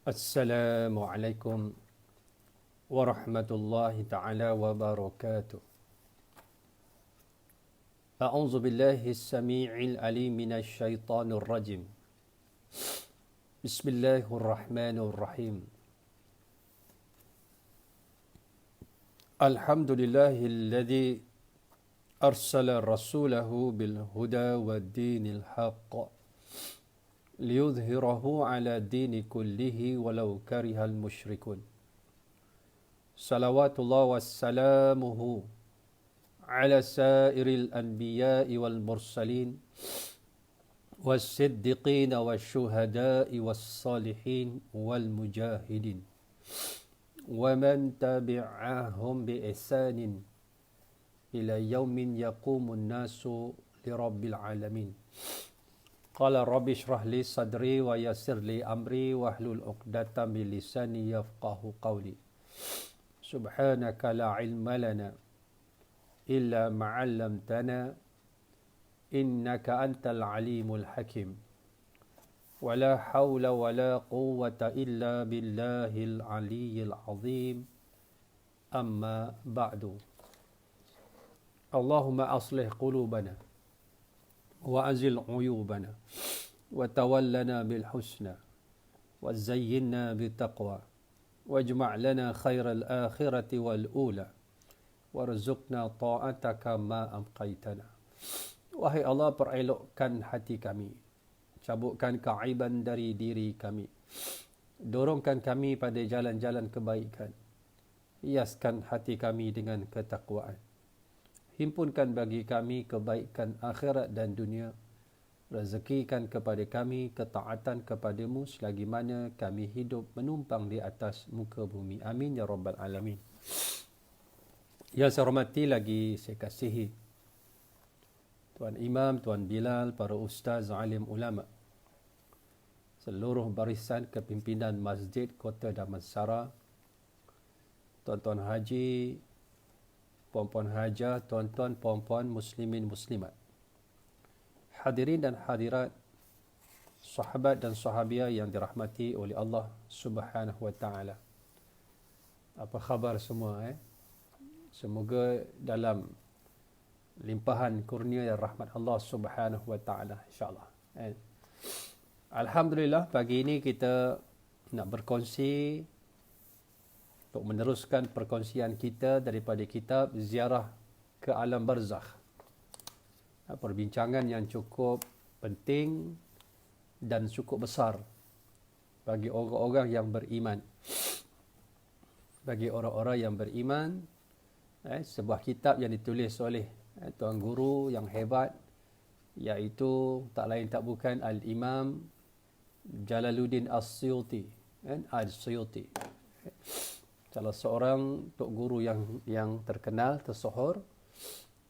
Assalamualaikum warahmatullahi taala wabarakatuh. A'udzu billahi as-sami'il alim minasy syaithanir rajim. Bismillahirrahmanirrahim. Alhamdulillahilladzi arsala rasulahu bil huda wad-dinil haqq liyudhhirahu ala dini kullihi walau karihal musyrikun. Salawatullah wassalamuhu ala sairil anbiya'i wal mursalin was-siddiqin wasyuhada'i was-salihin wal mujahidin wa man tabi'ahum bi ihsanin ila yaumin yaqumun nasu li rabbil alamin. Qala rabbi shrah li sadri wa yassir li amri wahlul 'uqdatam min lisani yafqahu qawli. Subhanaka la ilma lana illa ma 'allamtana innaka antal alimul hakim. Wa la hawla wa la quwwata illa billahil aliyyil azim. Amma ba'du. Allahumma aslih qulubana وأزل عيوبنا وتولنا بالحسنى وزينا بالتقوى واجمع لنا خير الآخرة والأولى وارزقنا طاعتك ما أبقيتنا. Wahai Allah, perelokkan hati kami, cabutkan keaiban dari diri kami, dorongkan kami pada jalan-jalan kebaikan, hiaskan hati kami dengan ketakwaan. Himpunkan bagi kami kebaikan akhirat dan dunia. Rezekikan kepada kami ketaatan kepadamu selagi mana kami hidup menumpang di atas muka bumi. Amin ya rabbal alamin. Yang saya hormati lagi saya kasihi Tuan Imam, Tuan Bilal, para ustaz, alim ulama, seluruh barisan kepimpinan Masjid Kota Damansara, tuan-tuan haji, puan-puan hajah, tuan-tuan, puan-puan, muslimin, muslimat, hadirin dan hadirat, sahabat dan sahabiah yang dirahmati oleh Allah Subhanahu wa taala. Apa khabar semua? Semoga dalam limpahan kurnia dan rahmat Allah Subhanahu wa taala, insya-Allah. Alhamdulillah, pagi ini kita nak berkongsi untuk meneruskan perkongsian kita daripada kitab Ziarah ke Alam Barzakh. Perbincangan yang cukup penting dan cukup besar bagi orang-orang yang beriman. Bagi orang-orang yang beriman, sebuah kitab yang ditulis oleh Tuan Guru yang hebat, iaitu tak lain tak bukan Al-Imam Jalaluddin As-Suyuti. Al-Suyuti. Salah seorang tok guru yang terkenal, tersohor.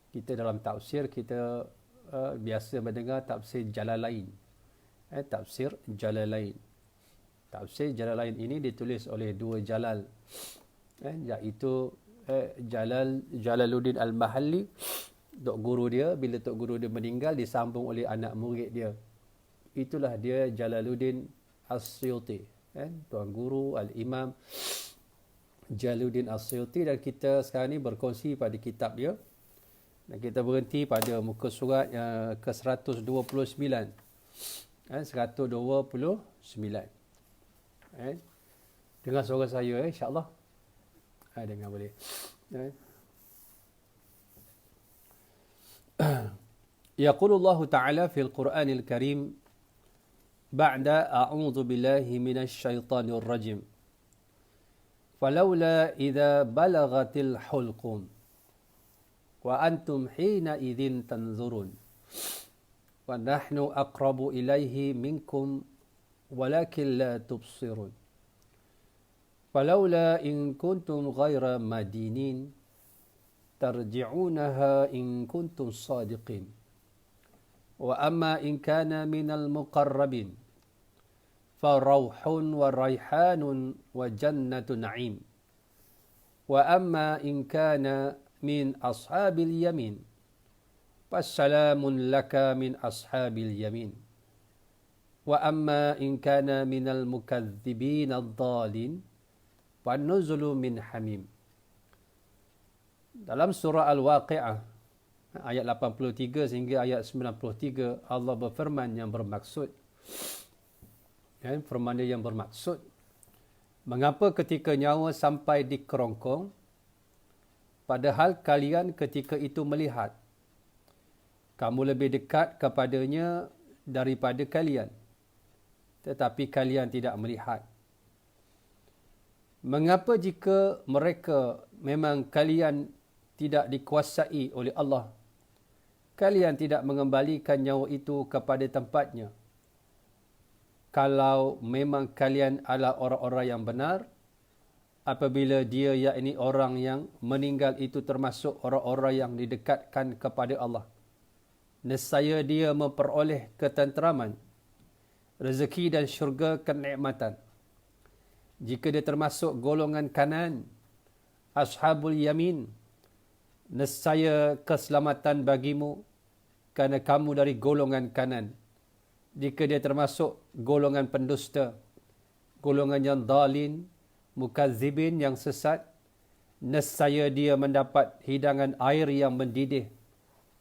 Kita dalam tafsir kita biasa mendengar tafsir Jalalain. Tafsir Jalalain. Tafsir Jalalain ini ditulis oleh dua Jalal, iaitu Jalaluddin Al-Mahalli, tok guru dia. Bila tok guru dia meninggal, disambung oleh anak murid dia. Itulah dia Jalaluddin As-Suyuti. Tuan Guru Al-Imam Jalaluddin As-Suyuti, dan kita sekarang ni berkongsi pada kitab dia. Dan kita berhenti pada muka surat ke-129. 129. Dengar suara saya, insya-Allah. Dengar boleh. Yaqulullahu ta'ala fil Qur'anil Karim ba'da a'udzu billahi minasy syaithanir rajim. فلولا إذا بلغت الحلقوم وأنتم حينئذ تنظرون ونحن أقرب إليه منكم ولكن لا تبصرون فلولا إن كنتم غير مدينين ترجعونها إن كنتم صادقين وأما إن كان من المقربين فروح وريحان وجنة نعيم وأما إن كان من أصحاب اليمين فالسلام لك من أصحاب اليمين wa amma in kana minal mukadzibin ad-dhalin wa nuzulu min hamim. Dalam surah Al-Waqi'ah ayat 83 sehingga ayat 93 Allah berfirman yang bermaksud, firman dia yang bermaksud, mengapa ketika nyawa sampai di kerongkong padahal kalian ketika itu melihat, kamu lebih dekat kepadanya daripada kalian, tetapi kalian tidak melihat. Mengapa jika mereka memang kalian tidak dikuasai oleh Allah, kalian tidak mengembalikan nyawa itu kepada tempatnya? Kalau memang kalian adalah orang-orang yang benar, apabila dia yakni orang yang meninggal itu termasuk orang-orang yang didekatkan kepada Allah, nescaya dia memperoleh ketenteraman, rezeki dan syurga kenikmatan. Jika dia termasuk golongan kanan, ashabul yamin, nescaya keselamatan bagimu kerana kamu dari golongan kanan. Jika dia termasuk golongan pendusta, golongan yang dalin, mukadzibin yang sesat, nescaya dia mendapat hidangan air yang mendidih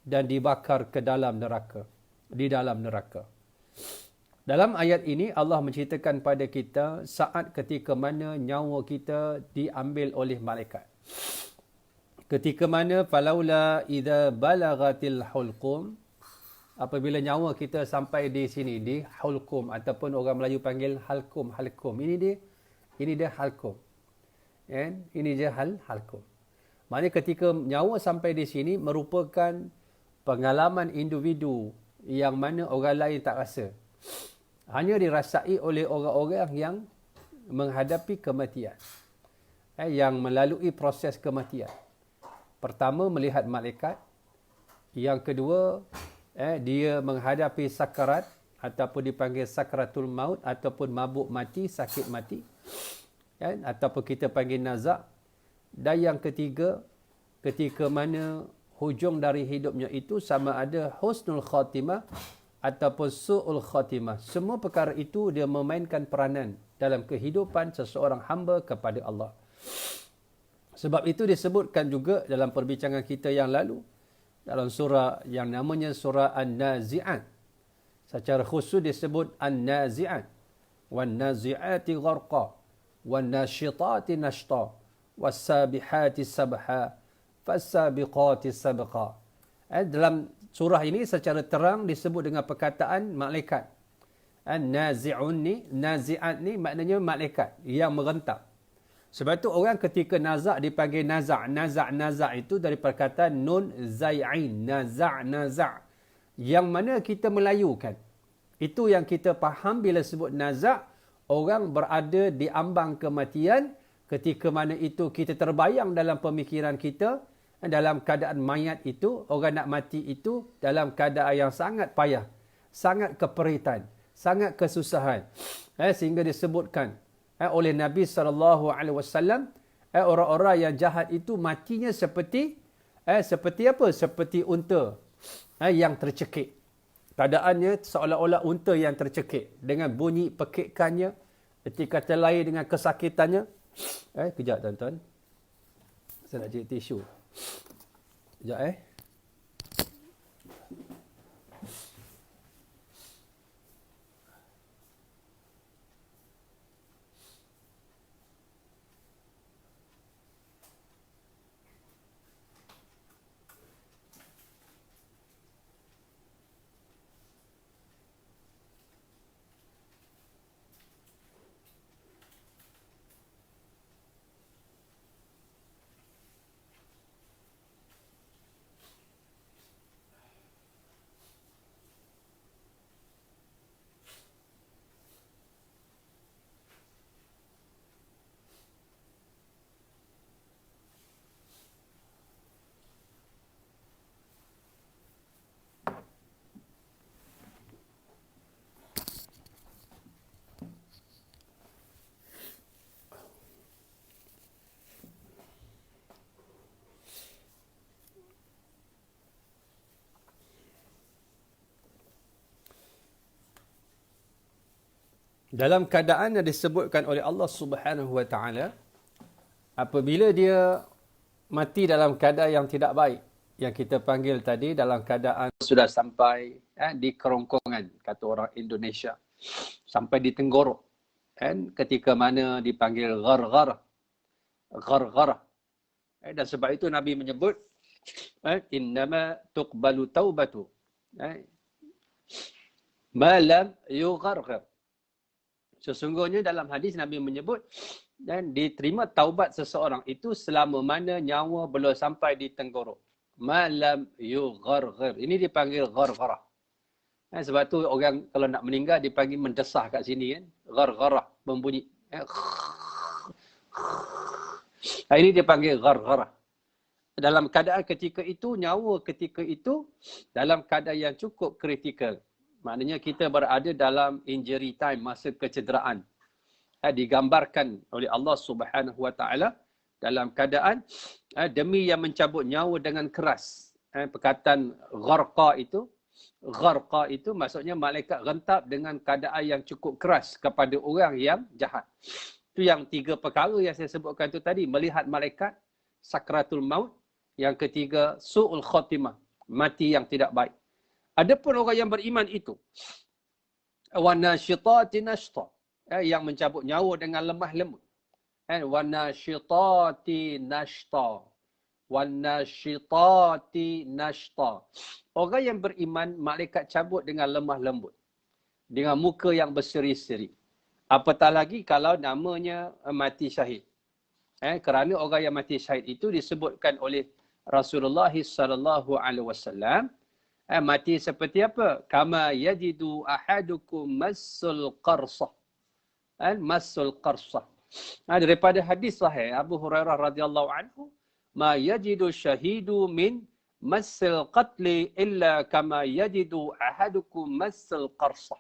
dan dibakar ke dalam neraka, di dalam neraka. Dalam ayat ini Allah menceritakan pada kita saat ketika mana nyawa kita diambil oleh malaikat. Ketika mana falaula idza balagatil hulqum, apabila nyawa kita sampai di sini, di hulqum, ataupun orang Melayu panggil halkum. Ini dia halkum. Ini dia halkum. Maknanya ketika nyawa sampai di sini merupakan pengalaman individu yang mana orang lain tak rasa. Hanya dirasai oleh orang-orang yang menghadapi kematian. Yang melalui proses kematian. Pertama, melihat malaikat. Yang kedua, dia menghadapi sakarat ataupun dipanggil sakratul maut ataupun mabuk mati, sakit mati. Ataupun kita panggil nazak. Dan yang ketiga, ketika mana hujung dari hidupnya itu sama ada husnul khatimah ataupun su'ul khatimah. Semua perkara itu dia memainkan peranan dalam kehidupan seseorang hamba kepada Allah. Sebab itu disebutkan juga dalam perbincangan kita yang lalu, dalam surah yang namanya surah An-Nazi'at. Secara khusus disebut An-Nazi'at. Wan-Nazi'ati gharqa. Wan-Nashitati nashta. Was-Sabihati sabha. Fas-Sabiqati sabqa. Dalam surah ini secara terang disebut dengan perkataan malaikat. An-Nazi'un ni, Nazi'at ni maknanya malaikat yang merentak. Sebab itu orang ketika nazak dipanggil nazak. Nazak itu dari perkataan nun zai'in. Nazak. Yang mana kita melayukan. Itu yang kita faham bila sebut nazak. Orang berada di ambang kematian. Ketika mana itu kita terbayang dalam pemikiran kita. Dalam keadaan mayat itu. Orang nak mati itu dalam keadaan yang sangat payah. Sangat keperitan. Sangat kesusahan. Sehingga disebutkan oleh Nabi SAW, orang-orang yang jahat itu matinya seperti apa? Seperti unta yang tercekik. Keadaannya seolah-olah unta yang tercekik dengan bunyi pekikannya, ketika terlahir dengan kesakitannya. Kejap tuan-tuan, saya nak cari tisu. Kejap Dalam keadaan yang disebutkan oleh Allah Subhanahu Wa Taala, apabila dia mati dalam keadaan yang tidak baik, yang kita panggil tadi dalam keadaan sudah sampai di kerongkongan, kata orang Indonesia, sampai di tenggorok, ketika mana dipanggil gharghara, dan sebab itu Nabi menyebut innama tuqbalu taubatu ma lam yugharghar. Sesungguhnya dalam hadis Nabi menyebut dan diterima taubat seseorang itu selama mana nyawa belum sampai di tenggorok. Malam yugharghar. Ini dipanggil ghargharah. Sebab tu orang kalau nak meninggal dipanggil mendesah kat sini kan. Ghargharah, membunyi. Ini dipanggil ghargharah. Dalam keadaan ketika itu, nyawa ketika itu dalam keadaan yang cukup kritikal. Maknanya kita berada dalam injury time, masa kecederaan. Digambarkan oleh Allah Subhanahu Wa Taala dalam keadaan demi yang mencabut nyawa dengan keras. Perkataan gharqa itu maksudnya malaikat rentap dengan keadaan yang cukup keras kepada orang yang jahat. Itu yang 3 perkara yang saya sebutkan itu tadi. Melihat malaikat, sakratul maut. Yang ketiga, su'ul khatimah, mati yang tidak baik. Adapun orang yang beriman itu, wa nasyitati nashta, yang mencabut nyawa dengan lemah lembut. Wa nasyitati nashta. Wa nasyitati nashta. Orang yang beriman, malaikat cabut dengan lemah lembut. Dengan muka yang berseri-seri. Apatah lagi kalau namanya mati syahid. Kerana orang yang mati syahid itu disebutkan oleh Rasulullah sallallahu alaihi wasallam, mati seperti apa? Kama yajidu ahadukum massul qarsah. Massul qarsah. Daripada hadis sahih Abu Hurairah radhiyallahu anhu, ma yajidu syahidu min massil qatli illa kama yajidu ahadukum massul qarsah.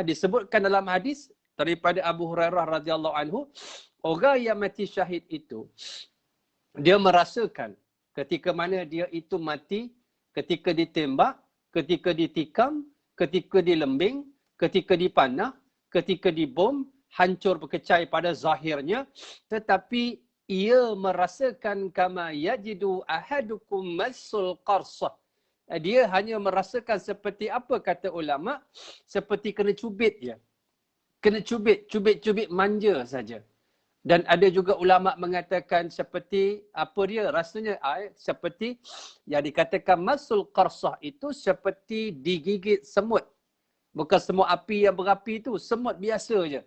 Disebutkan dalam hadis daripada Abu Hurairah radhiyallahu anhu, orang yang mati syahid itu dia merasakan ketika mana dia itu mati, ketika ditembak, ketika ditikam, ketika dilembing, ketika dipanah, ketika dibom, hancur berkecai pada zahirnya, tetapi ia merasakan kama yajidu ahadukum massul qarsah. Dia hanya merasakan seperti apa kata ulama, seperti kena cubit je. Kena cubit manja saja. Dan ada juga ulama mengatakan seperti apa dia rasanya, seperti yang dikatakan massul qarsah itu seperti digigit semut. Bukan semut api yang berapi itu, semut biasa je.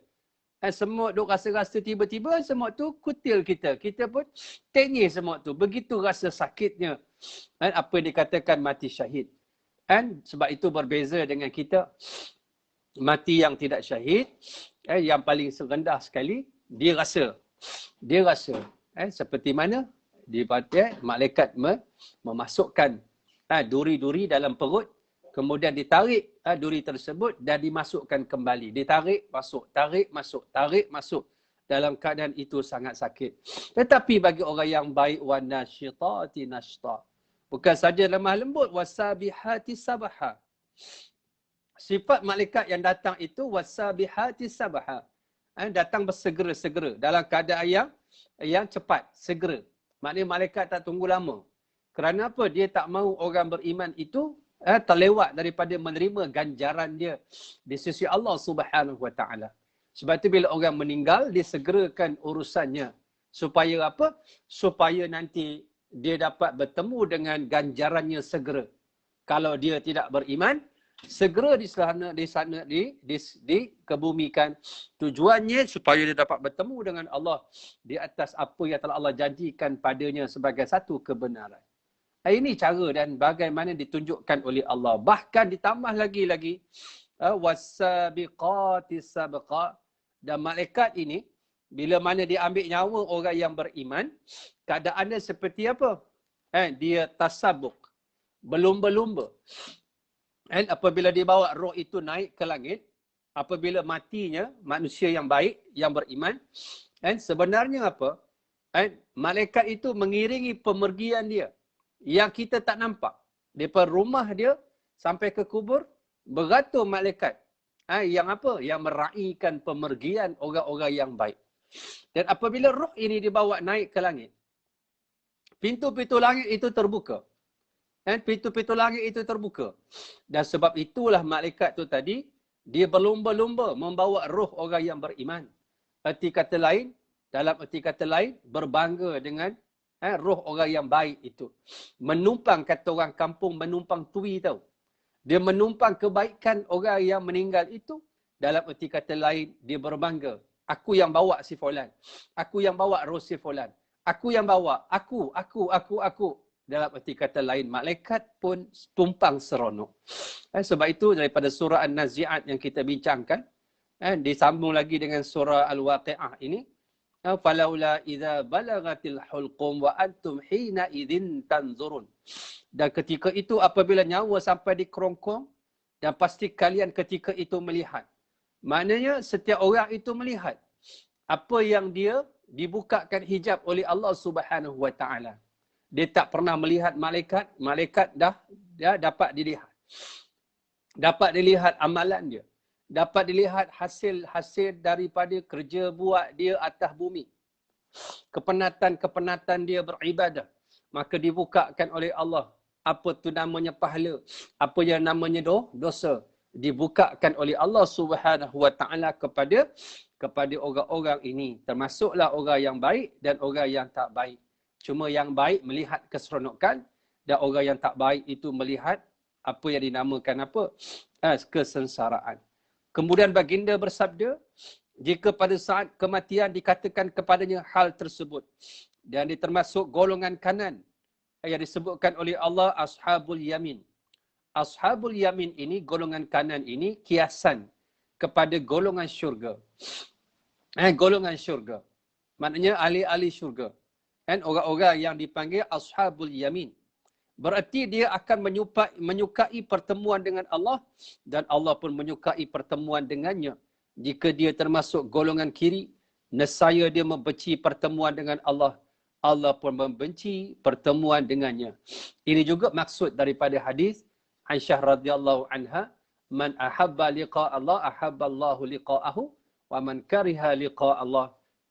Semut duk rasa-rasa tiba-tiba semut tu kutil kita. Kita pun tengih semut tu. Begitu rasa sakitnya. Apa yang dikatakan mati syahid. Sebab itu berbeza dengan kita mati yang tidak syahid. Yang paling rendah sekali, dia rasa seperti mana malaikat memasukkan duri-duri dalam perut, kemudian ditarik duri tersebut dan dimasukkan kembali, ditarik masuk, tarik masuk dalam keadaan itu sangat sakit. Tetapi bagi orang yang baik, wan nasyitati nashta, bukan saja lemah lembut, wasabihati sabaha. Sifat malaikat yang datang itu wasabihati sabaha, datang bersegera-segera dalam keadaan yang cepat, segera. Maknanya malaikat tak tunggu lama. Kerana apa? Dia tak mahu orang beriman itu terlewat daripada menerima ganjaran dia di sisi Allah Subhanahu Wa Taala. Sebab itu bila orang meninggal, disegerakan urusannya. Supaya apa? Supaya nanti dia dapat bertemu dengan ganjarannya segera. Kalau dia tidak beriman, segera dikebumikan. Tujuannya supaya dia dapat bertemu dengan Allah di atas apa yang telah Allah janjikan padanya sebagai satu kebenaran. Ini cara dan bagaimana ditunjukkan oleh Allah. Bahkan ditambah lagi was-sabiqati sabqa. Dan malaikat ini bila mana dia ambil nyawa orang yang beriman, keadaannya seperti apa? Dia tasabuk, berlumba-lumba. Apabila dibawa roh itu naik ke langit, apabila matinya manusia yang baik, yang beriman, sebenarnya apa? Malaikat itu mengiringi pemergian dia yang kita tak nampak. Daripada rumah dia sampai ke kubur, beratus malaikat Yang apa? Yang meraihkan pemergian orang-orang yang baik. Dan apabila roh ini dibawa naik ke langit, pintu-pintu langit itu terbuka. Pintu-pintu langit itu terbuka. Dan sebab itulah malaikat tu tadi, dia berlumba-lumba membawa roh orang yang beriman. Dalam erti kata lain, berbangga dengan roh orang yang baik itu. Menumpang, kata orang kampung, menumpang tui tau. Dia menumpang kebaikan orang yang meninggal itu. Dalam erti kata lain, dia berbangga. Aku yang bawa si Fulan. Aku yang bawa roh si Fulan. Aku yang bawa. Aku. Dalam erti kata lain, malaikat pun tumpang seronok. Sebab itu daripada surah An-Nazi'at yang kita bincangkan, disambung lagi dengan surah Al-Waqi'ah ini, falaula idza balagatil hulqum wa antum hina idzin tanzurun. Dan ketika itu apabila nyawa sampai di kerongkong, dan pasti kalian ketika itu melihat. Maknanya setiap orang itu melihat apa yang dia dibukakan hijab oleh Allah Subhanahu wa taala. Dia tak pernah melihat malaikat, malaikat dah dapat dilihat. Dapat dilihat amalan dia. Dapat dilihat hasil daripada kerja buat dia atas bumi. Kepenatan dia beribadah. Maka dibukakan oleh Allah. Apa tu namanya pahala. Apa yang namanya dosa. Dibukakan oleh Allah Subhanahu wa taala kepada orang-orang ini. Termasuklah orang yang baik dan orang yang tak baik. Cuma yang baik melihat keseronokan dan orang yang tak baik itu melihat apa yang dinamakan apa? Kesengsaraan. Kemudian baginda bersabda, jika pada saat kematian dikatakan kepadanya hal tersebut dan dia termasuk golongan kanan yang disebutkan oleh Allah Ashabul Yamin. Ashabul Yamin ini, golongan kanan ini kiasan kepada golongan syurga. Golongan syurga. Maknanya ahli-ahli syurga. Orang-orang yang dipanggil Ashabul Yamin. Berarti dia akan menyukai pertemuan dengan Allah dan Allah pun menyukai pertemuan dengannya. Jika dia termasuk golongan kiri, nescaya dia membenci pertemuan dengan Allah. Allah pun membenci pertemuan dengannya. Ini juga maksud daripada hadis Aisyah radhiyallahu anha, man ahabba liqa Allah ahabba Allahu liqa'ahu wa man kariha liqa Allah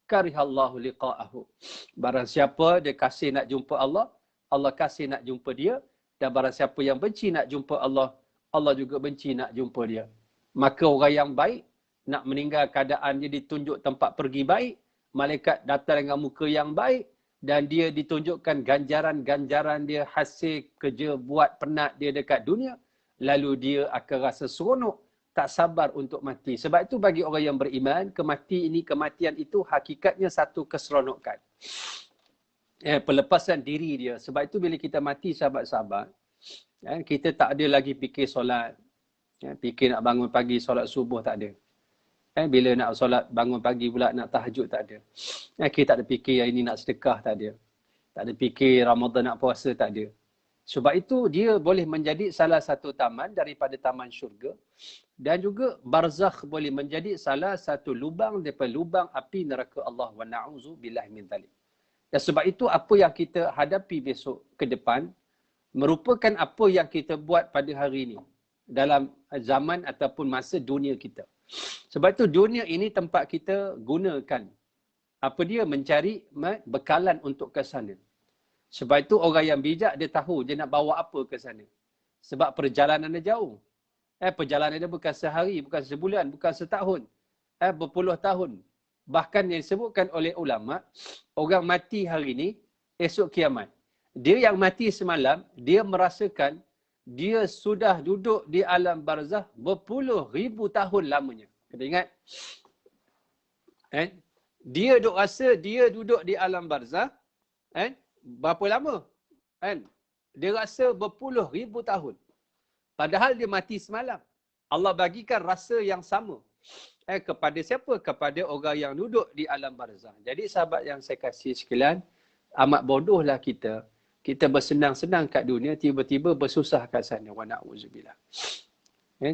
kariha Allahu liqa'ahu. Barang siapa dia kasih nak jumpa Allah, Allah kasih nak jumpa dia, dan barang siapa yang benci nak jumpa Allah, Allah juga benci nak jumpa dia. Maka orang yang baik nak meninggal keadaan dia ditunjuk tempat pergi baik, malaikat datang dengan muka yang baik, dan dia ditunjukkan ganjaran-ganjaran dia hasil kerja buat penat dia dekat dunia, lalu dia akan rasa seronok, tak sabar untuk mati. Sebab itu bagi orang yang beriman, kematian itu hakikatnya satu keseronokan. Pelepasan diri dia. Sebab itu bila kita mati, sahabat-sahabat, kita tak ada lagi fikir solat. Fikir nak bangun pagi, solat subuh tak ada. Bila nak solat bangun pagi pula nak tahajud tak ada. Kita tak ada fikir hari ni nak sedekah tak ada. Tak ada fikir Ramadan nak puasa tak ada. Sebab itu dia boleh menjadi salah satu taman daripada taman syurga. Dan juga barzakh boleh menjadi salah satu lubang daripada lubang api neraka Allah. Wa na'udzu billahi min dzalik. Dan sebab itu apa yang kita hadapi besok ke depan merupakan apa yang kita buat pada hari ini dalam zaman ataupun masa dunia kita. Sebab itu dunia ini tempat kita gunakan apa dia mencari bekalan untuk ke sana. Sebab itu orang yang bijak dia tahu dia nak bawa apa ke sana. Sebab perjalanan dia jauh. Perjalanan dia bukan sehari, bukan sebulan, bukan setahun. Berpuluh tahun. Bahkan yang disebutkan oleh ulama, orang mati hari ini, esok kiamat. Dia yang mati semalam, dia merasakan dia sudah duduk di alam barzah berpuluh ribu tahun lamanya. Kita ingat? Dia duk rasa dia duduk di alam barzah, berapa lama? Dia rasa berpuluh ribu tahun. Padahal dia mati semalam. Allah bagikan rasa yang sama. Kepada siapa? Kepada orang yang duduk di alam barzah. Jadi sahabat yang saya kasih sekalian, amat bodohlah kita. Kita bersenang-senang kat dunia, tiba-tiba bersusah kat sana. Wa na'udzubillah.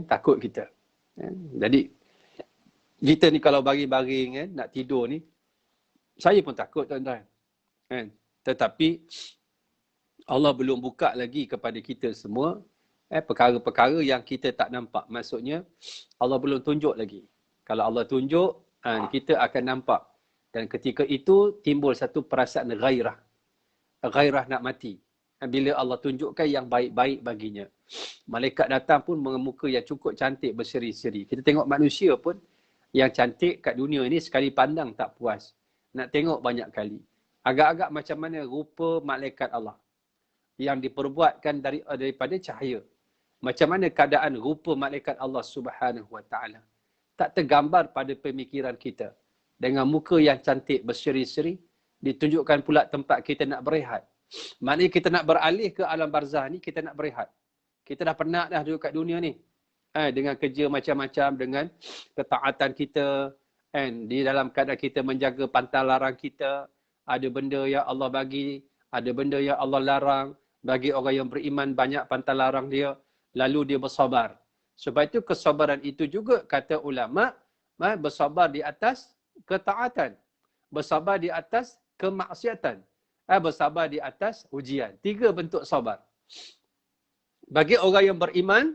Takut kita. Jadi, kita ni kalau baring-baring, nak tidur ni, saya pun takut tuan-tuan. Tetapi, Allah belum buka lagi kepada kita semua Perkara-perkara yang kita tak nampak. Maksudnya Allah belum tunjuk lagi. Kalau Allah tunjuk, kita akan nampak. Dan ketika itu timbul satu perasaan ghairah. Ghairah nak mati. Bila Allah tunjukkan yang baik-baik baginya. Malaikat datang pun mengemuka yang cukup cantik berseri-seri. Kita tengok manusia pun yang cantik kat dunia ini sekali pandang tak puas. Nak tengok banyak kali. Agak-agak macam mana rupa malaikat Allah yang diperbuatkan daripada cahaya. Macam mana keadaan rupa malaikat Allah Subhanahu Wa Taala. Tak tergambar pada pemikiran kita. Dengan muka yang cantik berseri-seri, ditunjukkan pula tempat kita nak berehat. Maknanya kita nak beralih ke alam barzah ni, kita nak berehat. Kita dah penat dah duduk kat dunia ni. Dengan kerja macam-macam, dengan ketaatan kita, di dalam keadaan kita menjaga pantang larang kita, ada benda yang Allah bagi, ada benda yang Allah larang. Bagi orang yang beriman, banyak pantang larang dia, lalu dia bersabar. Sebab itu kesabaran itu juga kata ulama, bersabar di atas ketaatan, bersabar di atas kemaksiatan, bersabar di atas ujian. 3 bentuk sabar. Bagi orang yang beriman,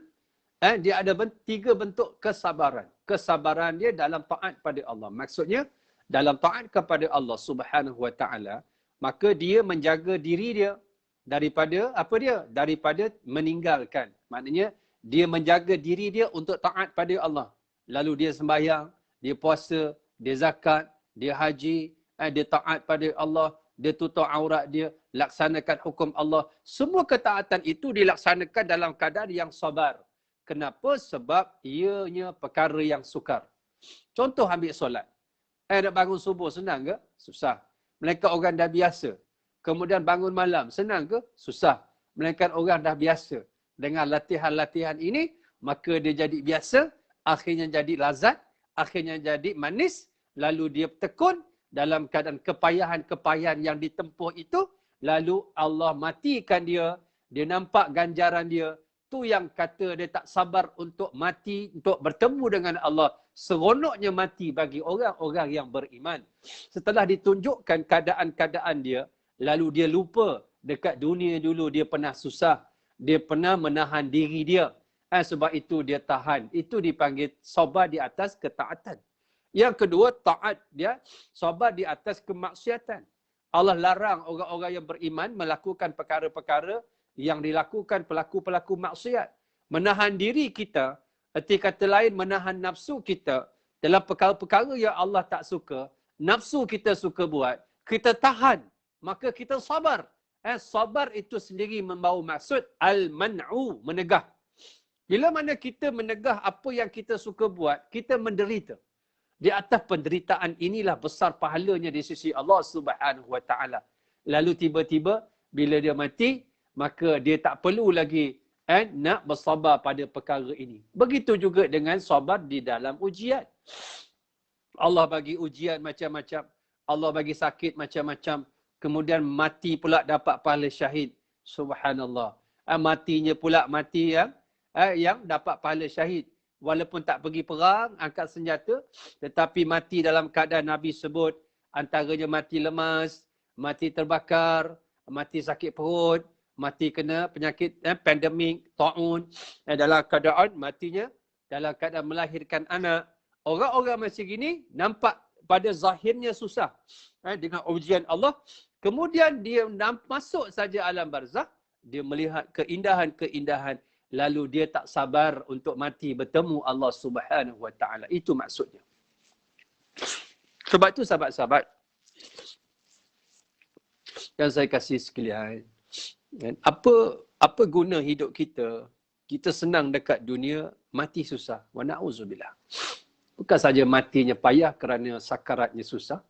dia ada 3 bentuk kesabaran. Kesabaran dia dalam taat pada Allah. Maksudnya, dalam taat kepada Allah Subhanahu Wa Taala, maka dia menjaga diri dia daripada apa dia? Daripada meninggalkan. Maknanya, dia menjaga diri dia untuk taat pada Allah. Lalu dia sembahyang, dia puasa, dia zakat, dia haji, dia taat pada Allah, dia tutup aurat dia, laksanakan hukum Allah. Semua ketaatan itu dilaksanakan dalam keadaan yang sabar. Kenapa? Sebab ianya perkara yang sukar. Contoh ambil solat. Nak bangun subuh senang ke? Susah. Melainkan orang dah biasa. Kemudian bangun malam, senang ke? Susah. Melainkan orang dah biasa. Dengan latihan-latihan ini, maka dia jadi biasa, akhirnya jadi lazat, akhirnya jadi manis, lalu dia tekun dalam keadaan kepayahan-kepayahan yang ditempuh itu, lalu Allah matikan dia, dia nampak ganjaran dia. Tu yang kata dia tak sabar untuk mati, untuk bertemu dengan Allah. Seronoknya mati bagi orang-orang yang beriman. Setelah ditunjukkan keadaan-keadaan dia, lalu dia lupa dekat dunia dulu dia pernah susah. Dia pernah menahan diri dia. Sebab itu dia tahan. Itu dipanggil sabar di atas ketaatan. Yang kedua, taat dia sabar di atas kemaksiatan. Allah larang orang-orang yang beriman melakukan perkara-perkara yang dilakukan pelaku-pelaku maksiat. Menahan diri kita, erti kata lain menahan nafsu kita dalam perkara-perkara yang Allah tak suka, nafsu kita suka buat, kita tahan, maka kita sabar. Sabar itu sendiri membawa maksud al-man'u, menegah. Bila mana kita menegah apa yang kita suka buat, kita menderita. Di atas penderitaan inilah besar pahalanya di sisi Allah Subhanahu Wa Taala. Lalu tiba-tiba bila dia mati, maka dia tak perlu lagi nak bersabar pada perkara ini. Begitu juga dengan sabar di dalam ujian. Allah bagi ujian macam-macam. Allah bagi sakit macam-macam. Kemudian mati pula dapat pahala syahid. Subhanallah. Matinya pula mati yang dapat pahala syahid. Walaupun tak pergi perang, angkat senjata, tetapi mati dalam keadaan Nabi sebut, antaranya mati lemas, mati terbakar, mati sakit perut, mati kena penyakit pandemik, ta'un, dalam keadaan matinya, dalam keadaan melahirkan anak. Orang-orang macam gini nampak pada zahirnya susah dengan ujian Allah. Kemudian dia masuk saja alam barzakh, dia melihat keindahan-keindahan, lalu dia tak sabar untuk mati bertemu Allah Subhanahu Wa Taala. Itu maksudnya. Sebab itu sahabat-sahabat yang saya kasih sekalian, apa guna hidup kita? Kita senang dekat dunia, mati susah. Wa na'udzubillah. Bukan saja matinya payah kerana sakaratnya susah,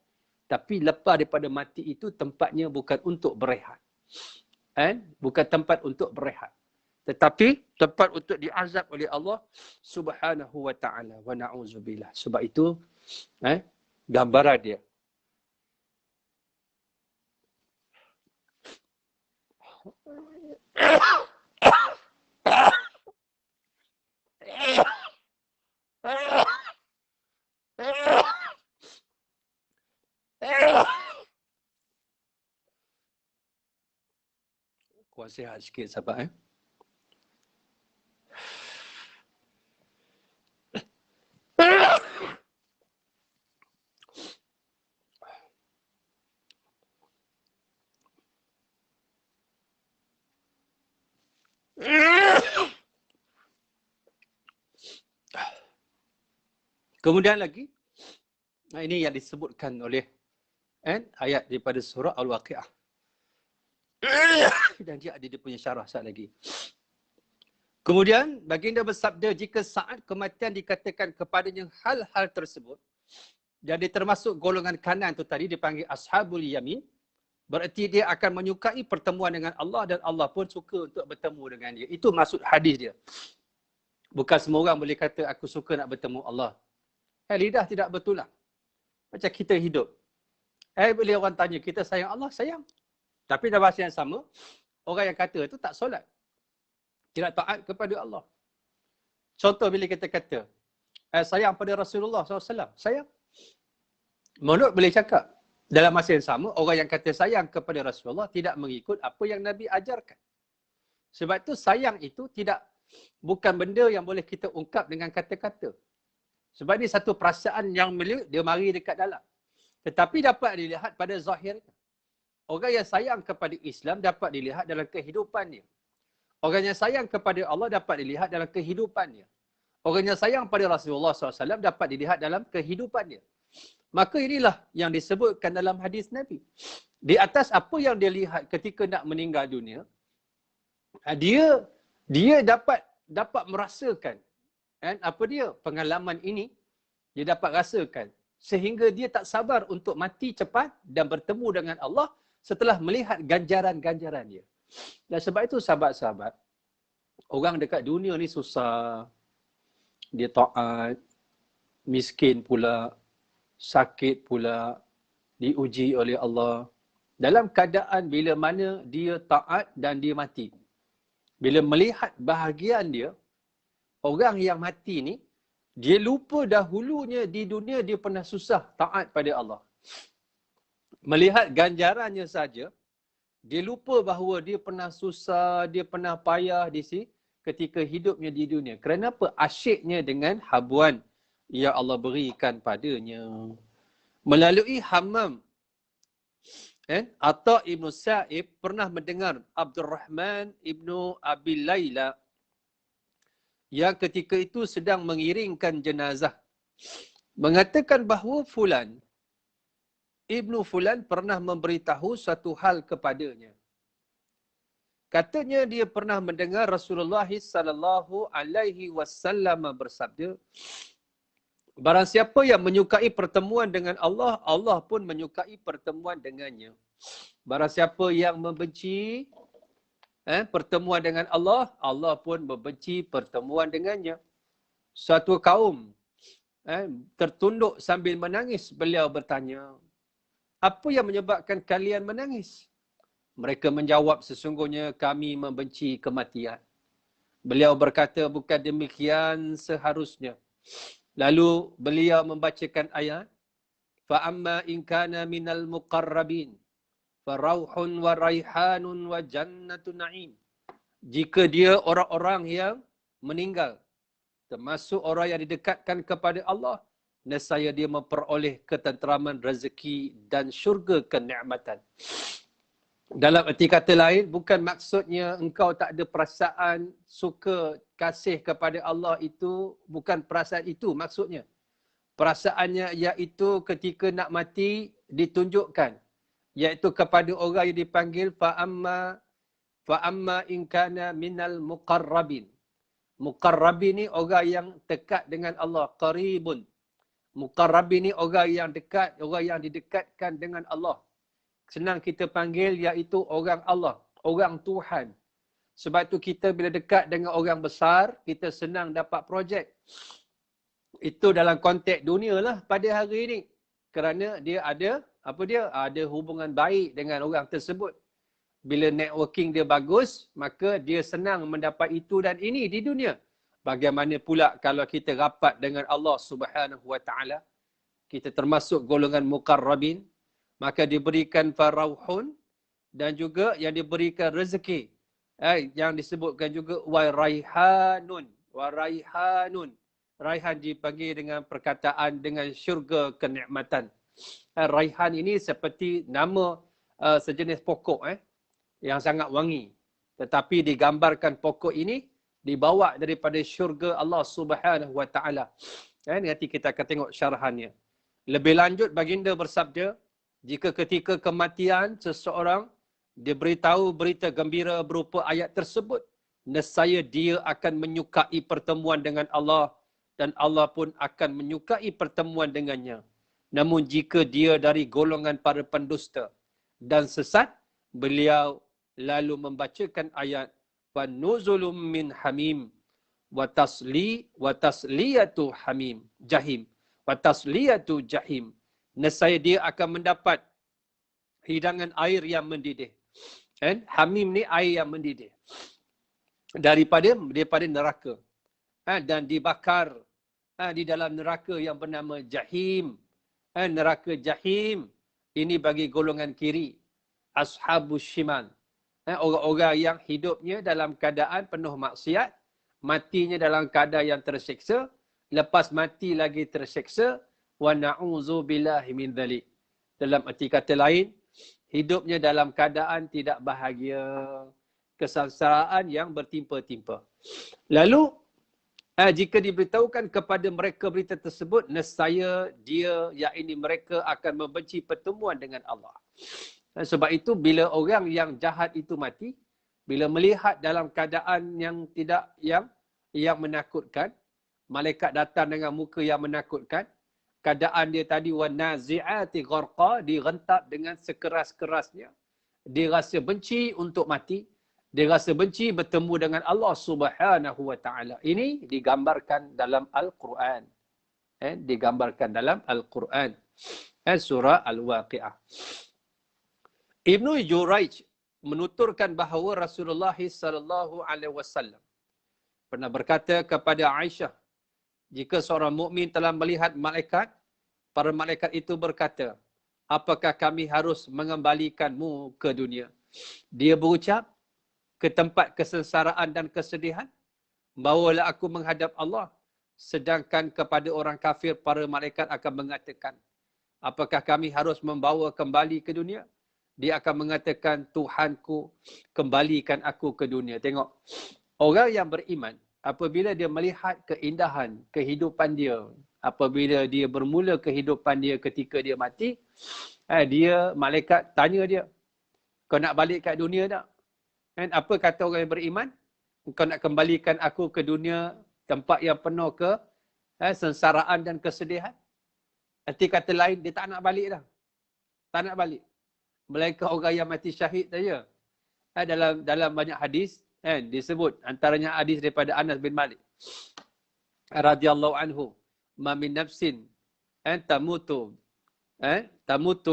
tapi lepas daripada mati itu tempatnya bukan untuk berehat. Bukan tempat untuk berehat, tetapi tempat untuk diazab oleh Allah Subhanahu Wa Taala. Wa na'udzubillah. Sebab itu gambaran dia. Kuat sihat sikit sahabat. Kemudian lagi, ini yang disebutkan oleh ayat daripada surah Al-Waqi'ah. Dan dia ada dia punya syarah saat lagi. Kemudian baginda bersabda, jika saat kematian dikatakan kepadanya hal-hal tersebut, jadi termasuk golongan kanan tu tadi dipanggil ashabul yamin, berarti dia akan menyukai pertemuan dengan Allah dan Allah pun suka untuk bertemu dengan dia. Itu maksud hadis dia. Bukan semua orang boleh kata aku suka nak bertemu Allah. Lidah tidak bertulang. Macam kita hidup. Bila orang tanya kita sayang Allah, sayang. Tapi dalam masa yang sama, orang yang kata itu tak solat. Tidak taat kepada Allah. Contoh bila kita kata, sayang pada Rasulullah SAW, sayang. Mulut boleh cakap. Dalam masa yang sama, orang yang kata sayang kepada Rasulullah tidak mengikut apa yang Nabi ajarkan. Sebab itu sayang itu bukan benda yang boleh kita ungkap dengan kata-kata. Sebab ini satu perasaan yang dia mari dekat dalam. Tetapi dapat dilihat pada zahirnya. Orang yang sayang kepada Islam dapat dilihat dalam kehidupannya. Orang yang sayang kepada Allah dapat dilihat dalam kehidupannya. Orang yang sayang pada Rasulullah SAW dapat dilihat dalam kehidupannya. Maka inilah yang disebutkan dalam hadis Nabi. Di atas apa yang dia lihat ketika nak meninggal dunia, dia dapat merasakan pengalaman ini, dia dapat rasakan. Sehingga dia tak sabar untuk mati cepat dan bertemu dengan Allah setelah melihat ganjaran-ganjaran dia. Dan sebab itu sahabat-sahabat, orang dekat dunia ni susah. Dia taat, miskin pula, sakit pula, diuji oleh Allah. Dalam keadaan bila mana dia taat dan dia mati. Bila melihat bahagian dia, orang yang mati ni, dia lupa dahulunya di dunia dia pernah susah taat pada Allah. Melihat ganjarannya saja, dia lupa bahawa dia pernah susah, dia pernah payah ketika hidupnya di dunia. Kerana apa? Asyiknya dengan habuan yang Allah berikan padanya. Melalui Hammam, Atta Ibn Sa'ib pernah mendengar Abdul Rahman Ibn Abi Layla yang ketika itu sedang mengiringkan jenazah, mengatakan bahawa Fulan, Ibnu Fulan pernah memberitahu satu hal kepadanya. Katanya dia pernah mendengar Rasulullah sallallahu alaihi wasallam bersabda, barang siapa yang menyukai pertemuan dengan Allah, Allah pun menyukai pertemuan dengannya. Barang siapa yang membenci pertemuan dengan Allah, Allah pun membenci pertemuan dengannya. Suatu kaum tertunduk sambil menangis, beliau bertanya, apa yang menyebabkan kalian menangis? Mereka menjawab, sesungguhnya kami membenci kematian. Beliau berkata, bukan demikian seharusnya. Lalu beliau membacakan ayat, فَأَمَّا إِنْ كَانَ مِنَ الْمُقَرَّبِينَ فَرَوْحٌ وَرَيْحَانٌ وَجَنَّةُ نَعِيمٌ. Jika dia orang-orang yang meninggal, termasuk orang yang didekatkan kepada Allah, nescaya dia memperoleh ketenteraman rezeki dan syurga kenikmatan. Dalam erti kata lain, bukan maksudnya engkau tak ada perasaan suka kasih kepada Allah, itu bukan perasaan itu maksudnya. Perasaannya iaitu ketika nak mati ditunjukkan, iaitu kepada orang yang dipanggil fa'amma in kana minal muqarrabin. Muqarrabin ni orang yang dekat dengan Allah, qaribun. Muqarrabin ni orang yang dekat, orang yang didekatkan dengan Allah. Senang kita panggil iaitu orang Allah, orang Tuhan. Sebab tu kita bila dekat dengan orang besar, kita senang dapat projek. Itu dalam konteks dunia lah pada hari ini. Kerana dia ada hubungan baik dengan orang tersebut. Bila networking dia bagus, maka dia senang mendapat itu dan ini di dunia. Bagaimana pula kalau kita rapat dengan Allah Subhanahu Wa Taala, kita termasuk golongan muqarrabin, maka diberikan farauhun dan juga yang diberikan rezeki. Yang disebutkan juga waraihanun. Raihan dipanggil dengan perkataan dengan syurga kenikmatan. Raihan ini seperti nama sejenis pokok yang sangat wangi. Tetapi digambarkan pokok ini dibawa daripada syurga Allah Subhanahu wa taala. Nanti kita akan tengok syarahannya. Lebih lanjut baginda bersabda, jika ketika kematian seseorang diberitahu berita gembira berupa ayat tersebut, nescaya dia akan menyukai pertemuan dengan Allah dan Allah pun akan menyukai pertemuan dengannya. Namun jika dia dari golongan para pendusta dan sesat, beliau lalu membacakan ayat wa nuzulum min hamim wa tasliyatu hamim jahim wa tasliyatu jahim. Nescaya dia akan mendapat hidangan air yang mendidih. Hamim ni air yang mendidih daripada neraka. Dan dibakar di dalam neraka yang bernama jahim. Neraka jahim ini bagi golongan kiri, ashabus shimal. Orang-orang yang hidupnya dalam keadaan penuh maksiat, matinya dalam keadaan yang tersiksa, lepas mati lagi tersiksa, wa na'udzubillahi min dzalik. Dalam arti kata lain, hidupnya dalam keadaan tidak bahagia, kesengsaraan yang bertimpa-timpa. Lalu jika diberitahukan kepada mereka berita tersebut, nescaya dia, yakni mereka akan membenci pertemuan dengan Allah. Sebab itu bila orang yang jahat itu mati, bila melihat dalam keadaan yang tidak yang menakutkan, malaikat datang dengan muka yang menakutkan, keadaan dia tadi wan nazi'ati gharqa, direntak dengan sekeras-kerasnya. Dia rasa benci untuk mati, dia rasa benci bertemu dengan Allah Subhanahu wa taala. Ini digambarkan dalam Al-Quran. Digambarkan dalam Al-Quran. Surah Al-Waqi'ah. Ibnu Juraij menuturkan bahawa Rasulullah sallallahu alaihi wasallam pernah berkata kepada Aisyah, jika seorang mukmin telah melihat malaikat, para malaikat itu berkata, apakah kami harus mengembalikanmu ke dunia? Dia berucap, ke tempat kesengsaraan dan kesedihan, bawalah aku menghadap Allah. Sedangkan kepada orang kafir, para malaikat akan mengatakan, apakah kami harus membawa kembali ke dunia? Dia akan mengatakan, Tuhanku, kembalikan aku ke dunia. Tengok, orang yang beriman, apabila dia melihat keindahan kehidupan dia, apabila dia bermula kehidupan dia ketika dia mati, malaikat tanya dia, kau nak balik kat dunia tak? Apa kata orang yang beriman? Kau nak kembalikan aku ke dunia, tempat yang penuh ke sengsaraan dan kesedihan? Arti kata lain, dia tak nak balik dah. Tak nak balik. Melainkan orang yang mati syahid saja. Dalam banyak hadis, disebut, antaranya hadis daripada Anas bin Malik radhiyallahu anhu, ma min nafsin tamutu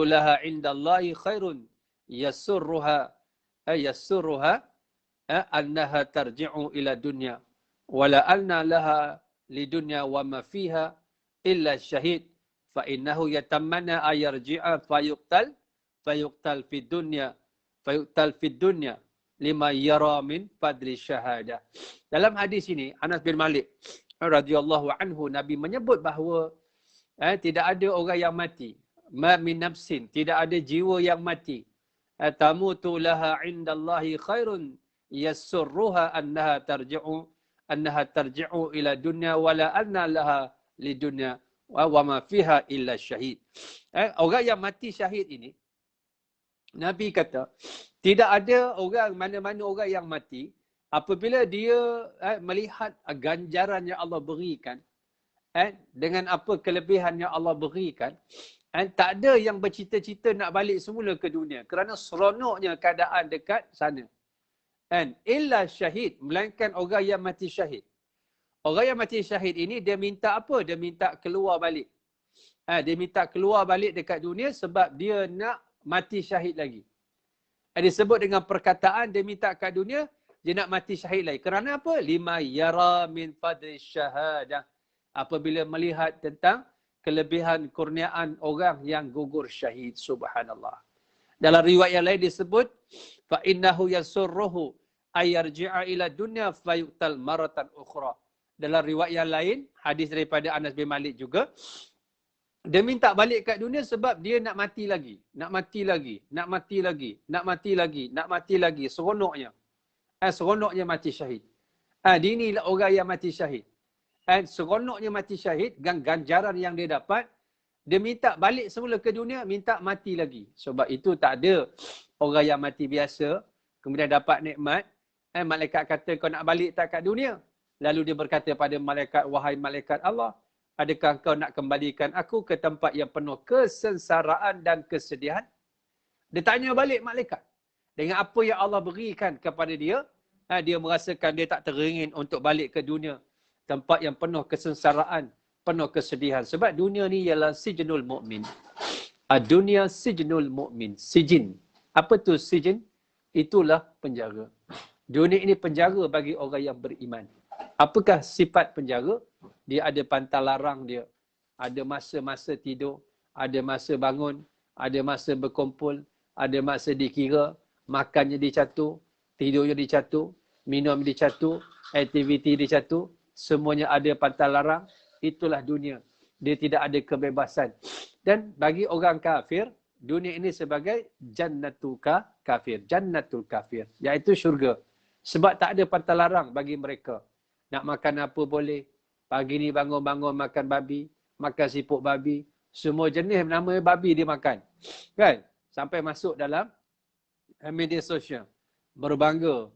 laha indallahi khairun yasurruha annaha tarji'u ila dunya wala anna laha lidunya wa ma fiha illa syahid fa innahu yatamanna ayarji'a fayuqtal fid dunya lima yara min fadli syahadah. Dalam hadis ini, Anas bin Malik radhiyallahu anhu, Nabi menyebut bahawa tidak ada orang yang mati. Ma min nafsin, tidak ada jiwa yang mati. Tamutu laha indallahi khairun yasurruha annaha tarji'u ila dunya wala anna laha lidunya wa ma fiha illa syahid. Orang yang mati syahid ini, Nabi kata, tidak ada orang, mana-mana orang yang mati, apabila dia melihat ganjaran yang Allah berikan, dengan apa kelebihan yang Allah berikan, tak ada yang bercita-cita nak balik semula ke dunia. Kerana seronoknya keadaan dekat sana. Illa syahid, melainkan orang yang mati syahid. Orang yang mati syahid ini, dia minta apa? Dia minta keluar balik. Dia minta keluar balik dekat dunia sebab dia nak mati syahid lagi. Disebut dengan perkataan dia minta kat dunia, dia nak mati syahid lagi. Kerana apa? Lima yara min fadli syahadah. Apabila melihat tentang kelebihan kurniaan orang yang gugur syahid. Subhanallah. Dalam riwayat yang lain disebut, fa innahu yasurruhu ayarji'a ila dunya fayuqtal maratan ukhra. Dalam riwayat yang lain, hadis daripada Anas bin Malik juga, dia minta balik kat dunia sebab dia nak mati lagi. Nak mati lagi. Nak mati lagi. Nak mati lagi. Nak mati lagi. Seronoknya. Seronoknya mati syahid. Inilah orang yang mati syahid. Seronoknya mati syahid, ganjaran yang dia dapat, dia minta balik semula ke dunia, minta mati lagi. Sebab itu tak ada orang yang mati biasa, kemudian dapat nikmat, malaikat kata kau nak balik tak kat dunia. Lalu dia berkata pada malaikat, wahai malaikat Allah, adakah kau nak kembalikan aku ke tempat yang penuh kesengsaraan dan kesedihan? Dia tanya balik malaikat. Dengan apa yang Allah berikan kepada dia, dia merasakan dia tak teringin untuk balik ke dunia. Tempat yang penuh kesengsaraan, penuh kesedihan. Sebab dunia ni ialah sijnul mu'min. Dunia sijnul mu'min. Sijin. Apa tu sijin? Itulah penjara. Dunia ini penjara bagi orang yang beriman. Apakah sifat penjara? Dia ada pantang larang dia. Ada masa-masa tidur, ada masa bangun, ada masa berkumpul, ada masa dikira, makannya dicatur, tidurnya dicatur, minum dicatur, aktiviti dicatur, semuanya ada pantang larang. Itulah dunia. Dia tidak ada kebebasan. Dan bagi orang kafir, dunia ini sebagai jannatul kafir. Jannatul kafir. Iaitu syurga. Sebab tak ada pantang larang bagi mereka. Nak makan apa boleh. Pagi ni bangun-bangun makan babi. Makan siput babi. Semua jenis nama babi dia makan. Kan? Sampai masuk dalam media sosial. Berbangga.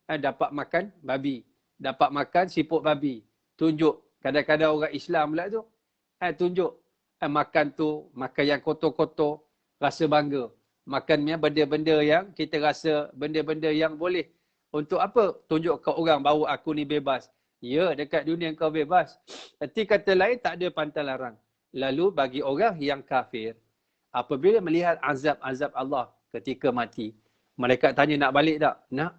Dapat makan babi. Dapat makan siput babi. Tunjuk. Kadang-kadang orang Islam pula tu. Tunjuk. Makan tu. Makan yang kotor-kotor. Rasa bangga. Makannya benda-benda yang kita rasa benda-benda yang boleh. Untuk apa? Tunjuk ke orang bahawa aku ni bebas. Ya, dekat dunia kau bebas. Tapi kata lain tak ada pantang larang. Lalu bagi orang yang kafir, apabila melihat azab-azab Allah ketika mati, mereka tanya nak balik tak? Nak.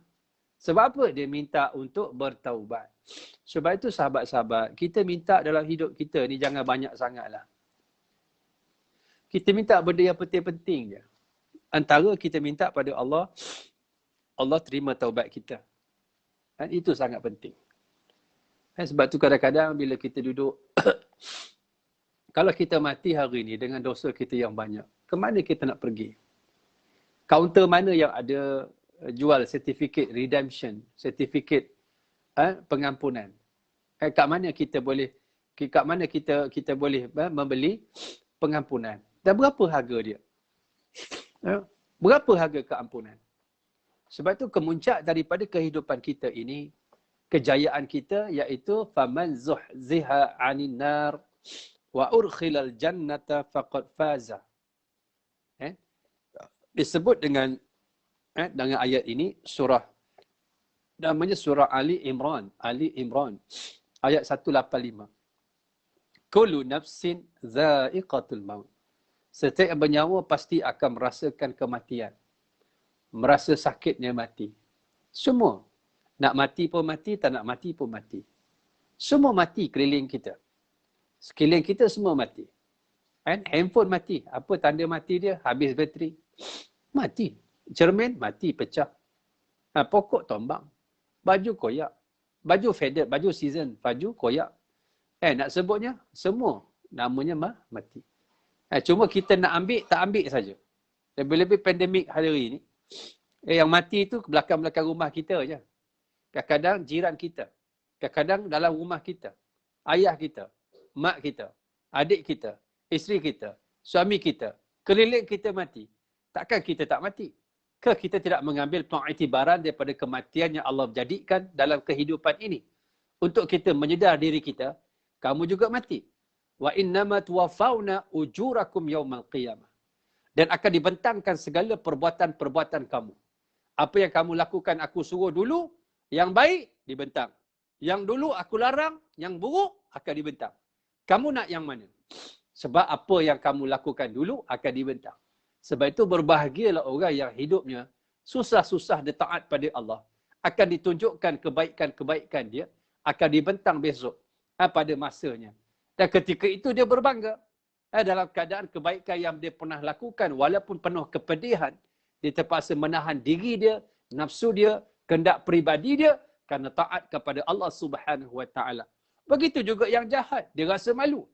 Sebab apa? Dia minta untuk bertaubat. Sebab itu sahabat-sahabat, kita minta dalam hidup kita ni jangan banyak sangatlah. Kita minta benda yang penting-penting je. Antara kita minta pada Allah, Allah terima taubat kita. Dan itu sangat penting. Sebab tu kadang-kadang bila kita duduk, kalau kita mati hari ni dengan dosa kita yang banyak, ke mana kita nak pergi? Kaunter mana yang ada jual certificate redemption, certificate pengampunan? Kat mana kita boleh membeli pengampunan? Dan berapa harga dia? Berapa harga keampunan? Sebab tu kemuncak daripada kehidupan kita ini, kejayaan kita iaitu faman zuhziha 'anil nar wa urkhilal jannata faqad faza. Disebut dengan ayat ini surah namanya surah Ali Imran ayat 185. Kullu nafsin dha'iqatul maut. Setiap bernyawa pasti akan merasakan kematian. Merasa sakitnya mati. Semua. Nak mati pun mati, tak nak mati pun mati. Semua mati keliling kita. Sekeliling kita semua mati. Handphone mati. Apa tanda mati dia? Habis bateri. Mati. Cermin mati, pecah. Pokok tombang. Baju koyak. Baju faded, baju season. Baju koyak. Nak sebutnya, semua namanya mati. Cuma kita nak ambil, tak ambil saja. Lebih-lebih pandemik hari ini. Yang mati itu belakang-belakang rumah kita je. Kadang-kadang jiran kita. Kadang-kadang dalam rumah kita. Ayah kita. Mak kita. Adik kita. Isteri kita. Suami kita. Keliling kita mati. Takkan kita tak mati? Ke kita tidak mengambil pengiktibaran daripada kematian yang Allah jadikan dalam kehidupan ini? Untuk kita menyedar diri kita, kamu juga mati. Wa innama tuwaffawna ujurakum yaumal qiyamah. Dan akan dibentangkan segala perbuatan-perbuatan kamu. Apa yang kamu lakukan aku suruh dulu, yang baik dibentang. Yang dulu aku larang, yang buruk akan dibentang. Kamu nak yang mana? Sebab apa yang kamu lakukan dulu akan dibentang. Sebab itu berbahagialah orang yang hidupnya susah-susah dia taat pada Allah. Akan ditunjukkan kebaikan-kebaikan dia, akan dibentang besok pada masanya. Dan ketika itu dia berbangga. Dalam keadaan kebaikan yang dia pernah lakukan, walaupun penuh kepedihan, dia terpaksa menahan diri dia, nafsu dia, kehendak peribadi dia, kerana taat kepada Allah Subhanahu Wa Taala. Begitu juga yang jahat, dia rasa malu.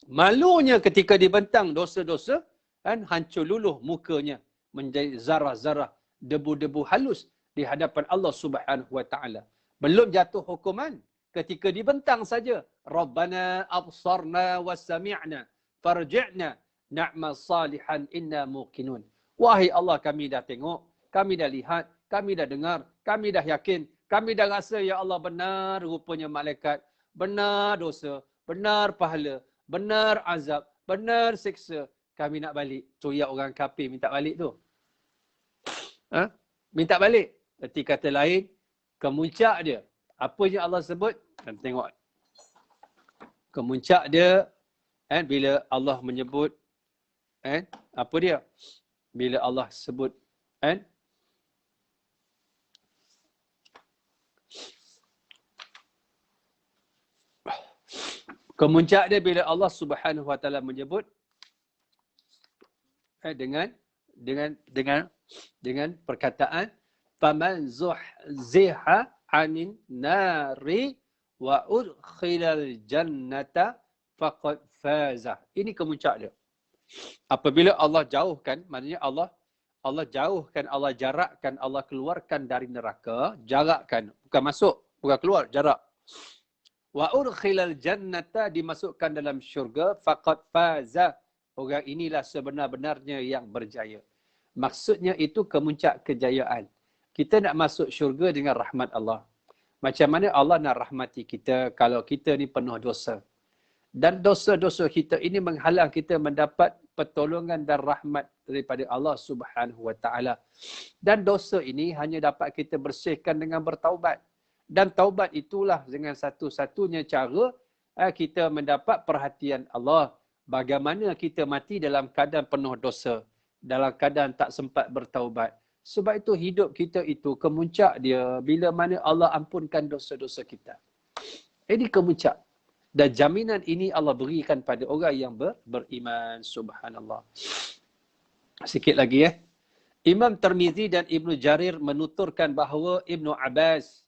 Malunya ketika dibentang dosa-dosa, hancur luluh mukanya, menjadi zarah-zarah, debu-debu halus di hadapan Allah Subhanahu Wa Taala. Belum jatuh hukuman. Ketika dibentang saja. Rabbana absarna wa sami'na farji'na na'mal salihan inna muqinun. Wahai Allah, kami dah tengok, kami dah lihat, kami dah dengar, kami dah yakin, kami dah rasa ya Allah benar rupanya malaikat, benar dosa, benar pahala, benar azab, benar siksa. Kami nak balik. Coyak orang kafir minta balik tu. Ha? Minta balik. Erti kata lain, kemuncak dia. Apa yang Allah sebut? Tengok. Kemuncak dia, bila Allah menyebut, apa dia? Bila Allah sebut, kemuncak dia bila Allah Subhanahu Wa Taala menyebut dengan perkataan faman zuhziha 'anil nari wa udkhilal jannata faqad faza. Ini kemuncak dia. Apabila Allah jauhkan, maknanya Allah jauhkan, Allah jarakkan, Allah keluarkan dari neraka, jarakkan, bukan masuk, bukan keluar, jarak. Wa udkhilal jannata, dimasukkan dalam syurga, faqad faza. Orang inilah sebenar-benarnya yang berjaya. Maksudnya itu kemuncak kejayaan. Kita nak masuk syurga dengan rahmat Allah. Macam mana Allah nak rahmati kita kalau kita ni penuh dosa. Dan dosa-dosa kita ini menghalang kita mendapat pertolongan dan rahmat daripada Allah Subhanahu Wa Taala. Dan dosa ini hanya dapat kita bersihkan dengan bertaubat. Dan taubat itulah dengan satu-satunya cara kita mendapat perhatian Allah. Bagaimana kita mati dalam keadaan penuh dosa. Dalam keadaan tak sempat bertaubat. Sebab itu hidup kita itu kemuncak dia bila mana Allah ampunkan dosa-dosa kita. Ini kemuncak. Dan jaminan ini Allah berikan pada orang yang beriman. Subhanallah. Sikit lagi Imam Tirmizi dan Ibnu Jarir menuturkan bahawa Ibnu Abbas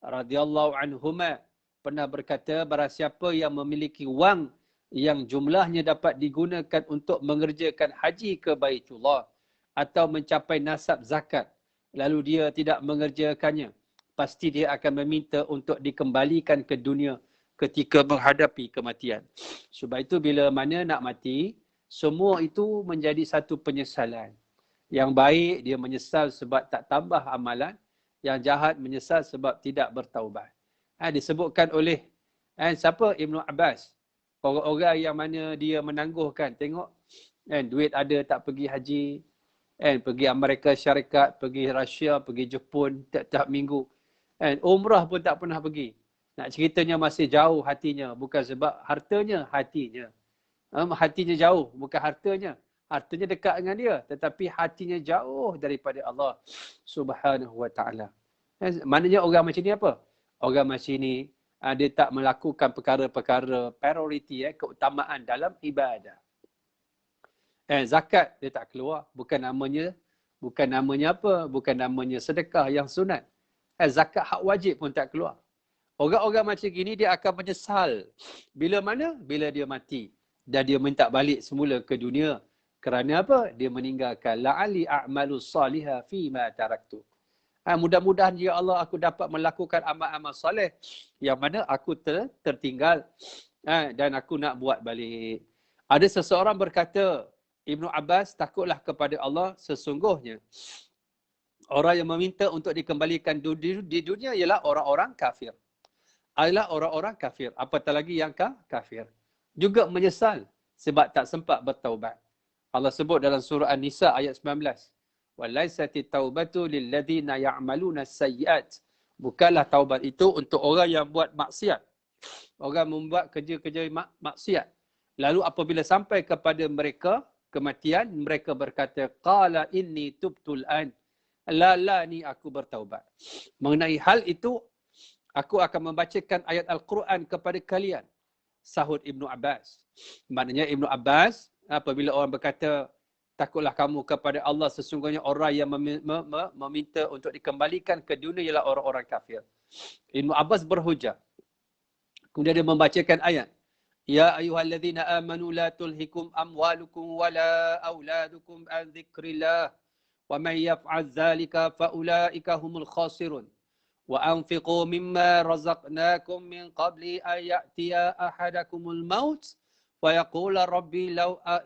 radhiyallahu anhuma pernah berkata, barang siapa yang memiliki wang yang jumlahnya dapat digunakan untuk mengerjakan haji ke Baitullah atau mencapai nasab zakat, lalu dia tidak mengerjakannya, pasti dia akan meminta untuk dikembalikan ke dunia ketika menghadapi kematian. Sebab itu bila mana nak mati, semua itu menjadi satu penyesalan. Yang baik dia menyesal sebab tak tambah amalan, yang jahat menyesal sebab tidak bertaubat. Disebutkan oleh siapa? Ibnu Abbas. Orang-orang yang mana dia menangguhkan. Tengok, duit ada tak pergi haji, pergi Amerika Syarikat, pergi Rusia, pergi Jepun tiap-tiap minggu. Umrah pun tak pernah pergi. Nak ceritanya masih jauh hatinya. Bukan sebab hartanya, hatinya. Hatinya jauh, bukan hartanya. Hartanya dekat dengan dia. Tetapi hatinya jauh daripada Allah Subhanahu Wa Taala. Maknanya orang macam ni apa? Orang macam ni, dia tak melakukan perkara-perkara prioriti, keutamaan dalam ibadah. Zakat dia tak keluar. Bukan namanya apa? Bukan namanya sedekah yang sunat. Zakat hak wajib pun tak keluar. Orang-orang macam gini dia akan menyesal. Bila mana? Bila dia mati. Dan dia minta balik semula ke dunia. Kerana apa? Dia meninggalkan. La'ali a'malu salihah fima taraktu. Mudah-mudahan ya Allah aku dapat melakukan amal-amal soleh yang mana aku tertinggal. Dan aku nak buat balik. Ada seseorang berkata, Ibnu Abbas, takutlah kepada Allah, sesungguhnya orang yang meminta untuk dikembalikan di dunia ialah orang-orang kafir. Adalah orang-orang kafir. Apatah lagi yang kafir. Juga menyesal sebab tak sempat bertaubat. Allah sebut dalam surah An-Nisa ayat 19. Walaisati taubatu lilladzina ya'maluna sayyi'at. Bukanlah taubat itu untuk orang yang buat maksiat. Orang membuat kerja-kerja maksiat. Lalu apabila sampai kepada mereka kematian, mereka berkata, qala inni tubtul an. La ni aku bertaubat. Mengenai hal itu, aku akan membacakan ayat Al-Quran kepada kalian. Sahut Ibnu Abbas. Maknanya Ibnu Abbas, apabila orang berkata, takutlah kamu kepada Allah, sesungguhnya orang yang meminta untuk dikembalikan ke dunia ialah orang-orang kafir. Ibnu Abbas berhujah. Kemudian dia membacakan ayat. Ya ayyuhalladzina amanu la tulhikum amwalukum wala auladukum an dzikrillah wa man yaf'al dzalika fa ulaika humul khasirun. وأنفقوا مما رزقناكم من قبل أن يأتي أحدكم الموت فيقول ربي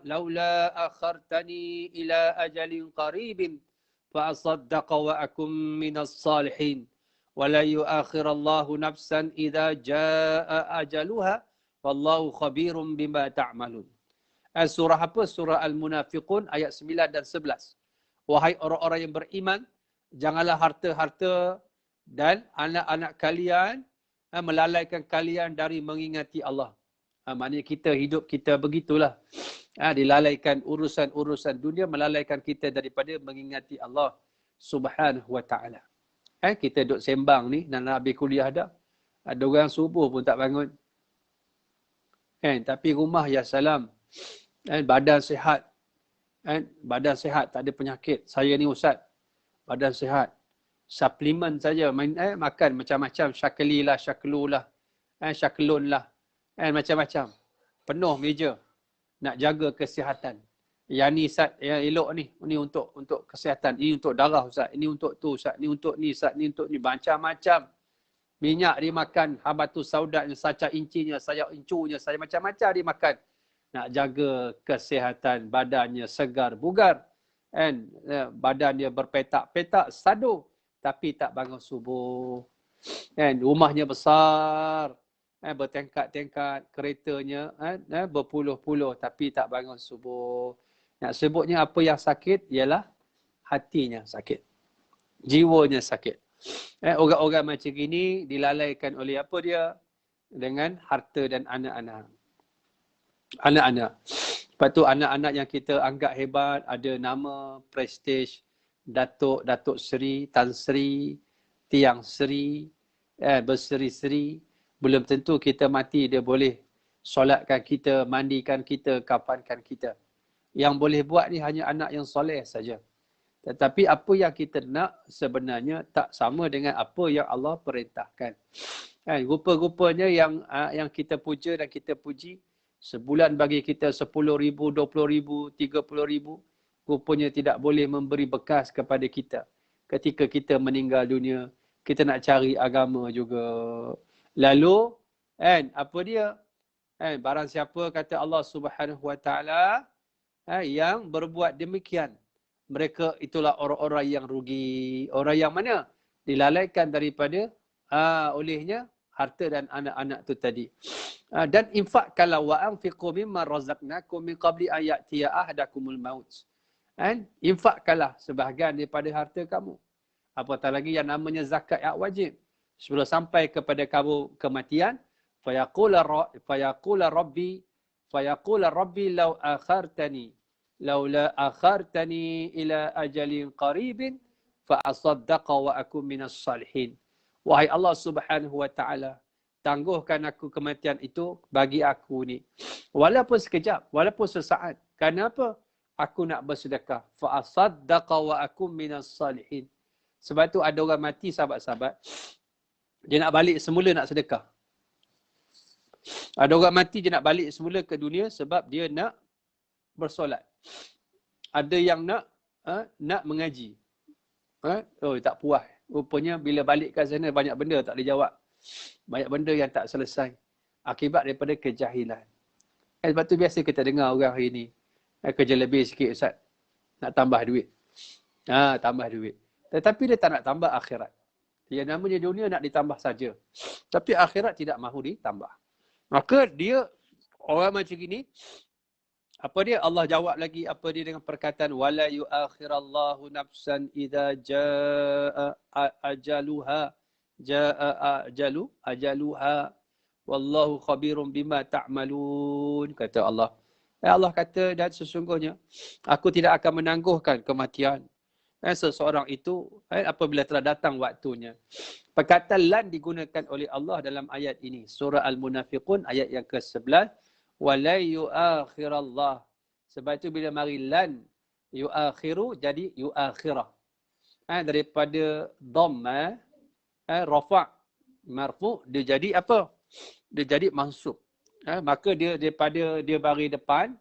لولا أخرتني إلى أجل قريب فأصدق وأكن من الصالحين ولا يؤخر الله نفسا إذا جاء أجلها والله خبير بما تعملون. Surah apa? Surah Al-Munafiqun ayat 9 dan 11. Wahai orang-orang yang beriman, janganlah harta-harta dan anak-anak kalian melalaikan kalian dari mengingati Allah. Maknanya kita hidup kita begitulah. Dilalaikan urusan-urusan dunia, melalaikan kita daripada mengingati Allah Subhanahu wa ta'ala. Kita duduk sembang ni, dan habis kuliah dah. Ada orang subuh pun tak bangun. Tapi rumah ya salam. Badan sihat. Badan sihat, tak ada penyakit. Saya ni ustaz, badan sihat. Suplemen saja, makan macam-macam. Syaklilah, syaklulah, syaklunlah. Macam-macam. Penuh meja. Nak jaga kesihatan. Yang ni ustaz, yang elok ni. Ini untuk kesihatan. Ini untuk darah ustaz. Ini untuk tu ustaz. Ini untuk ni ustaz. Ini untuk ni. Macam-macam. Minyak dimakan. Habatus saudatnya, saca incinya, sayap incunya, saya macam-macam dimakan. Nak jaga kesihatan, badannya segar, bugar. Badannya berpetak-petak, sadu. Tapi tak bangun subuh. Rumahnya besar. Bertingkat-tingkat. Keretanya berpuluh-puluh. Tapi tak bangun subuh. Nak sebutnya apa yang sakit? Ialah hatinya sakit. Jiwanya sakit. Orang-orang macam ini dilalaikan oleh apa dia? Dengan harta dan anak-anak. Anak-anak. Lepas tu anak-anak yang kita anggap hebat, ada nama, prestige, Datuk, Datuk Seri, Tan Sri, Tiang Seri, berseri-seri. Belum tentu kita mati dia boleh solatkan kita, mandikan kita, kafankan kita. Yang boleh buat ni hanya anak yang soleh saja. Tetapi apa yang kita nak sebenarnya tak sama dengan apa yang Allah perintahkan. Rupa-rupanya yang kita puja dan kita puji, sebulan bagi kita 10,000, 20,000, 30,000, rupanya tidak boleh memberi bekas kepada kita. Ketika kita meninggal dunia, kita nak cari agama juga. Lalu, apa dia? Barang siapa kata Allah Subhanahu wa ta'ala, yang berbuat demikian, mereka itulah orang-orang yang rugi. Orang yang mana? Dilalaikan daripada olehnya harta dan anak-anak tu tadi. Dan infakkanlah wa anfiqu mimma razaqnakum min qabli an ya'tiya ahadakumul maut. Infakkanlah sebahagian daripada harta kamu. Apatah lagi yang namanya zakat yang wajib. Sebelum sampai kepada kamu kematian, fayaqula rabbi law akhartani ila ajalin qaribin fa asaddaqa wa akun minas salihin. Wahai Allah Subhanahu wa ta'ala, tangguhkan aku kematian itu bagi aku ni. Walaupun sekejap, walaupun sesaat. Kenapa? Aku nak bersedekah. Fa asaddaqa wa akun minas salihin. Sebab tu ada orang mati, sahabat-sahabat, dia nak balik semula nak sedekah. Ada orang mati dia nak balik semula ke dunia sebab dia nak bersolat. Ada yang nak mengaji. Tak puas. Rupanya bila balik ke sana banyak benda tak boleh jawab. Banyak benda yang tak selesai. Akibat daripada kejahilan. Sebab tu biasa kita dengar orang hari ni. Kerja lebih sikit Ustaz. Nak tambah duit. Tambah duit. Tetapi dia tak nak tambah akhirat. Yang namanya dunia nak ditambah saja. Tapi akhirat tidak mahu ditambah. Maka dia, orang macam ini, apa dia? Allah jawab lagi apa dia dengan perkataan wala yu'akhirallahu nafsan idza jaa ajaluha ajaluha wallahu khabirum bima ta'malun, kata Allah. Allah kata, dan sesungguhnya aku tidak akan menangguhkan kematian seseorang itu apabila telah datang waktunya. Perkataan lan digunakan oleh Allah dalam ayat ini. Surah Al-Munafiqun ayat yang ke-11. Wala yu'akhirallah. Sebab itu bila mari lan yu'akhiru jadi yu'akhirah. Daripada dhamma, rafa' marfu' dia jadi apa? Dia jadi mansub. Maka dia daripada dia bagi depan,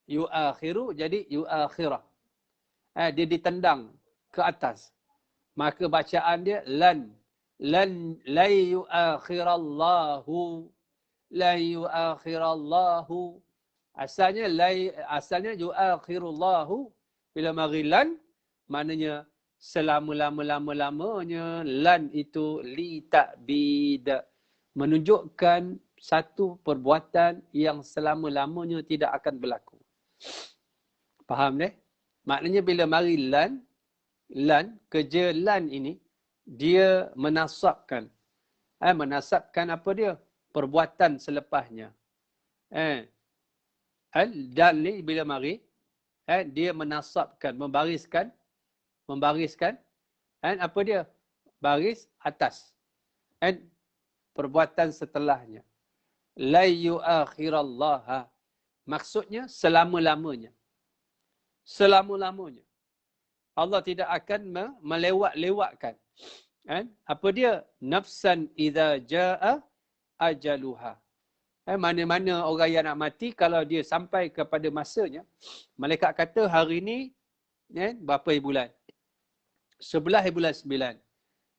yu'akhiru jadi yu'akhirah. Dia ditendang ke atas. Maka bacaan dia lan. Lan yuakhirallahu. Lan yuakhirallahu. Asalnya yuakhirullahu. Bila mari lan, maknanya selama-lama-lama-lamanya. Lan itu li ta'bid. Menunjukkan satu perbuatan yang selama-lamanya tidak akan berlaku. Faham deh? Maknanya bila mari lan, kerja lan ini, dia menasabkan. Menasabkan apa dia? Perbuatan selepasnya. Dan ni bila mari, dia menasabkan, membariskan, apa dia? Baris atas. Perbuatan setelahnya. La yuakhirallaha. Maksudnya selama-lamanya. Selama-lamanya. Allah tidak akan melewat-lewatkan. Apa dia? Nafsan idza jaa ajaluha. Mana-mana orang yang nak mati, kalau dia sampai kepada masanya, malaikat kata hari ni berapa bulan? 11 bulan 9.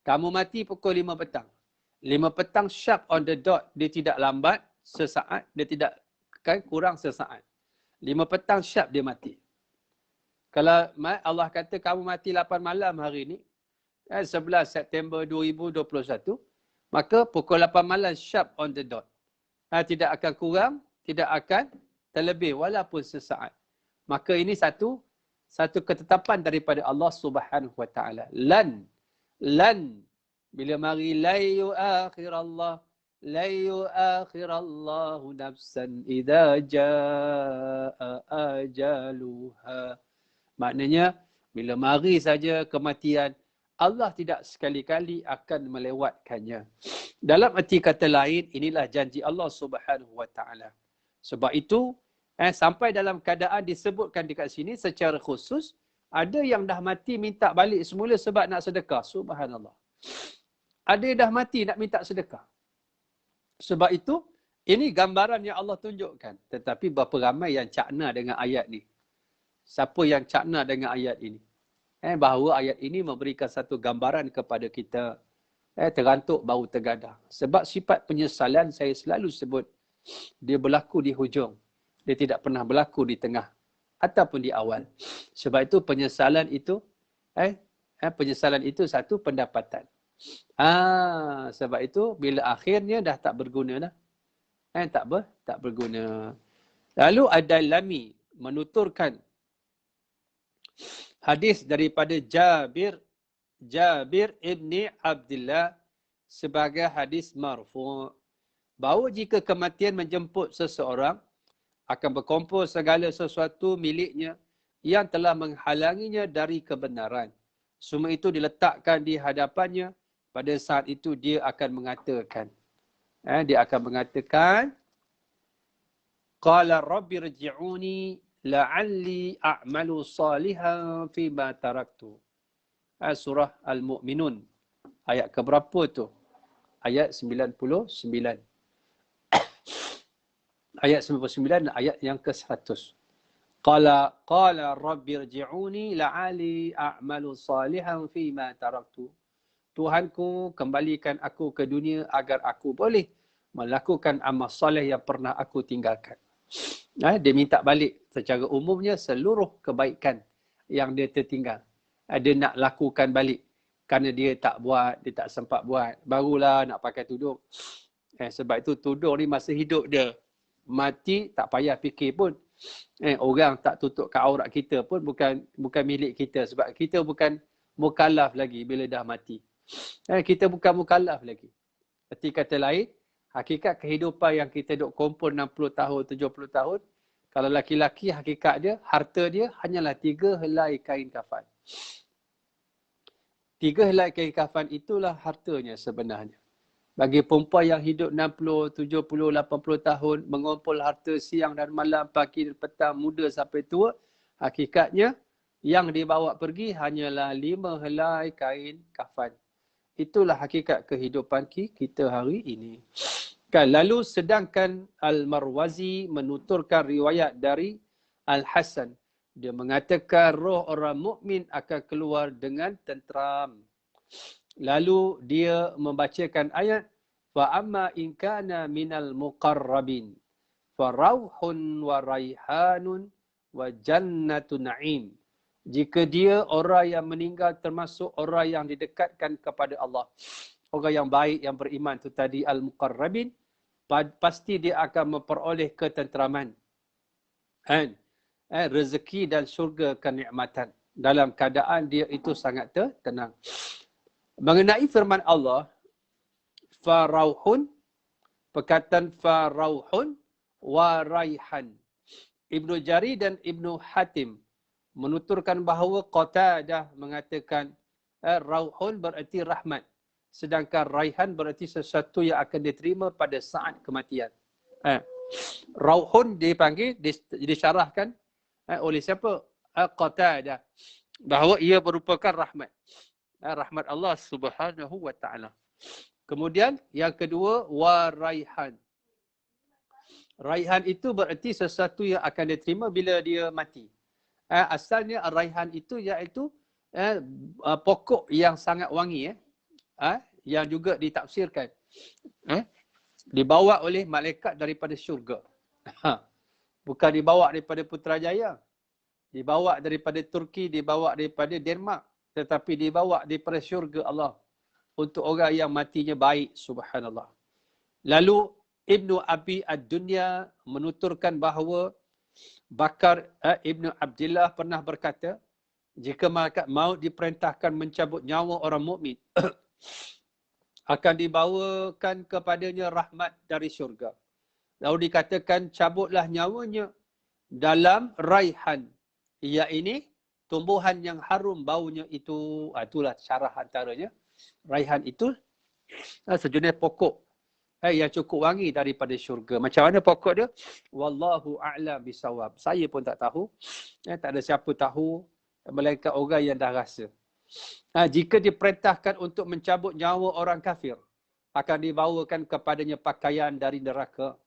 Kamu mati pukul 5 petang. 5 petang sharp on the dot. Dia tidak lambat sesaat. Dia tidak kurang sesaat. 5 petang sharp dia mati. Kalau Allah kata kamu mati 8 malam hari ni, 11 September 2021, maka pukul 8 malam sharp on the dot. Tidak akan kurang, tidak akan terlebih walaupun sesaat. Maka ini satu ketetapan daripada Allah Subhanahu Wa Taala. Lan bila mari la yuakhirallahu nafsan idza jaa ajaluha. Maknanya bila mari saja kematian, Allah tidak sekali-kali akan melewatkannya. Dalam arti kata lain, inilah janji Allah Subhanahu Wa Taala. Sebab itu, sampai dalam keadaan disebutkan dekat sini secara khusus, ada yang dah mati minta balik semula sebab nak sedekah. Subhanallah. Ada yang dah mati nak minta sedekah. Sebab itu, ini gambaran yang Allah tunjukkan. Tetapi berapa ramai yang cakna dengan ayat ni? Siapa yang cakna dengan ayat ini? Bahawa ayat ini memberikan satu gambaran kepada kita. Terantuk baru tergadang. Sebab sifat penyesalan saya selalu sebut, dia berlaku di hujung. Dia tidak pernah berlaku di tengah ataupun di awal. Sebab itu penyesalan itu satu pendapatan. Sebab itu bila akhirnya dah tak berguna dah. Tak berguna. Lalu Ad-Dailami menuturkan hadis daripada Jabir ibni Abdullah sebagai hadis marfu', bahawa jika kematian menjemput seseorang, akan berkumpul segala sesuatu miliknya yang telah menghalanginya dari kebenaran. Semua itu diletakkan di hadapannya. Pada saat itu dia akan mengatakan, qala rabbi rji'uni la'alli a'malu salihan fima taraktu. Surah Al-Mu'minun. Ayat keberapa tu? Ayat 99. Ayat 99 ayat yang ke-100. Qala rabbi rji'uni la'alli a'malu salihan fima taraktu. Tuhanku, kembalikan aku ke dunia agar aku boleh melakukan amal soleh yang pernah aku tinggalkan. Dia minta balik secara umumnya seluruh kebaikan yang dia tertinggal. Dia nak lakukan balik. Kerana dia tak buat, dia tak sempat buat. Barulah nak pakai tudung. Sebab itu tudung ni masa hidup dia. Mati tak payah fikir pun. Orang tak tutup kat aurat kita pun bukan milik kita. Sebab kita bukan mukallaf lagi bila dah mati. Kita bukan mukallaf lagi. Arti kata lain, hakikat kehidupan yang kita duk kumpul 60 tahun, 70 tahun, kalau laki-laki hakikat dia, harta dia hanyalah 3 helai kain kafan. 3 helai kain kafan itulah hartanya sebenarnya. Bagi perempuan yang hidup 60, 70, 80 tahun, mengumpul harta siang dan malam, pagi dan petang, muda sampai tua, hakikatnya yang dibawa pergi hanyalah 5 helai kain kafan. Itulah hakikat kehidupan kita hari ini. Lalu sedangkan Al-Marwazi menuturkan riwayat dari Al-Hasan. Dia mengatakan roh orang mukmin akan keluar dengan tenteram. Lalu dia membacakan ayat fa amma in kana minal muqarrabin fa rauhun wa raihanun wa jannatu na'im. Jika dia orang yang meninggal termasuk orang yang didekatkan kepada Allah, orang yang baik yang beriman itu tadi al-muqarrabin, pasti dia akan memperoleh ketenteraman, rezeki dan syurga kenikmatan dalam keadaan dia itu sangat tenang. Mengenai firman Allah, farauhun, perkataan farauhun wa raihan. Ibnu Jari dan Ibnu Hatim menuturkan bahawa Qatadah mengatakan rauhun bererti rahmat, sedangkan raihan bererti sesuatu yang akan diterima pada saat kematian. Rauhun dipanggil, disyarahkan oleh siapa? Qatadah, bahawa ia merupakan rahmat. Rahmat Allah Subhanahu wa taala. Kemudian yang kedua, wa raihan. Raihan itu bererti sesuatu yang akan diterima bila dia mati. Asalnya raihan itu iaitu pokok yang sangat wangi, yang juga ditafsirkan dibawa oleh malaikat daripada syurga. Bukan dibawa daripada Putrajaya, dibawa daripada Turki, dibawa daripada Denmark, tetapi dibawa daripada syurga Allah untuk orang yang matinya baik, subhanallah. Lalu Ibnu Abi Ad-Dunya menuturkan bahawa Bakar Ibnu Abdillah pernah berkata, jika malaikat maut diperintahkan mencabut nyawa orang mukmin, akan dibawakan kepadanya rahmat dari syurga. Lalu dikatakan, cabutlah nyawanya dalam raihan, iaitu tumbuhan yang harum baunya itu. Itulah syarah antaranya. Raihan itu sejenis pokok yang cukup wangi daripada syurga. Macam mana pokok dia? Wallahu a'lam bisawab. Saya pun tak tahu. Tak ada siapa tahu melainkan orang yang dah rasa. Jika diperintahkan untuk mencabut nyawa orang kafir, akan dibawakan kepadanya pakaian dari neraka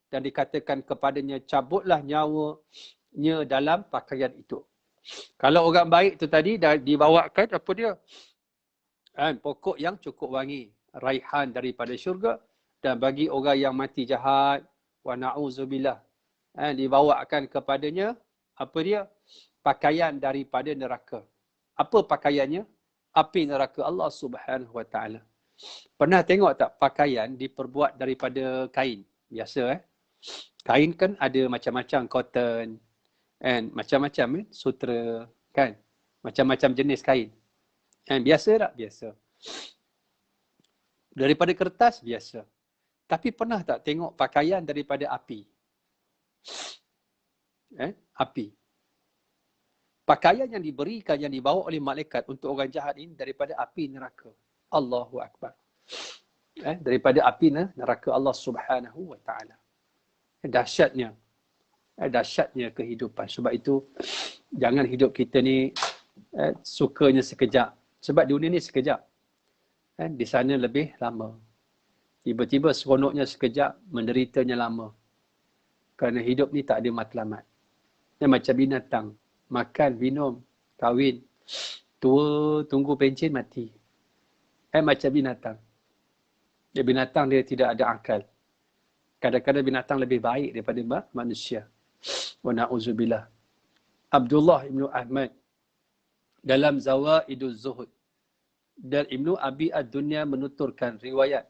dan dikatakan kepadanya, cabutlah nyawanya dalam pakaian itu. Kalau orang baik tu tadi dah dibawakan apa dia? Pokok yang cukup wangi, raihan daripada syurga. Dan bagi orang yang mati jahat, wa na'udzubillah, dibawakan kepadanya apa dia? Pakaian daripada neraka. Apa pakaiannya? Api neraka Allah Subhanahu wa taala. Pernah tengok tak pakaian diperbuat daripada kain? Biasa kain kan ada macam-macam, cotton, macam-macam sutra, kan? Macam-macam jenis kain. Biasa tak? Biasa. Daripada kertas, biasa. Tapi pernah tak tengok pakaian daripada api? Api. Pakaian yang diberikan, yang dibawa oleh malaikat untuk orang jahat ini daripada api neraka. Allahu Akbar. Daripada api neraka Allah Subhanahu wa taala. Dahsyatnya. Dahsyatnya kehidupan. Sebab itu jangan hidup kita ni sukanya sekejap. Sebab dunia ni sekejap. Di sana lebih lama. Tiba-tiba seronoknya sekejap, menderitanya lama. Kerana hidup ni tak ada matlamat. Macam binatang. Makan, minum, kahwin, tua, tunggu pencen, mati. Macam binatang. Binatang dia tidak ada akal. Kadang-kadang binatang lebih baik daripada manusia. Wa na'udzubillah. Abdullah Ibnu Ahmad dalam Zawaiduz Zuhud dan Ibnu Abi Ad-Dunya menuturkan riwayat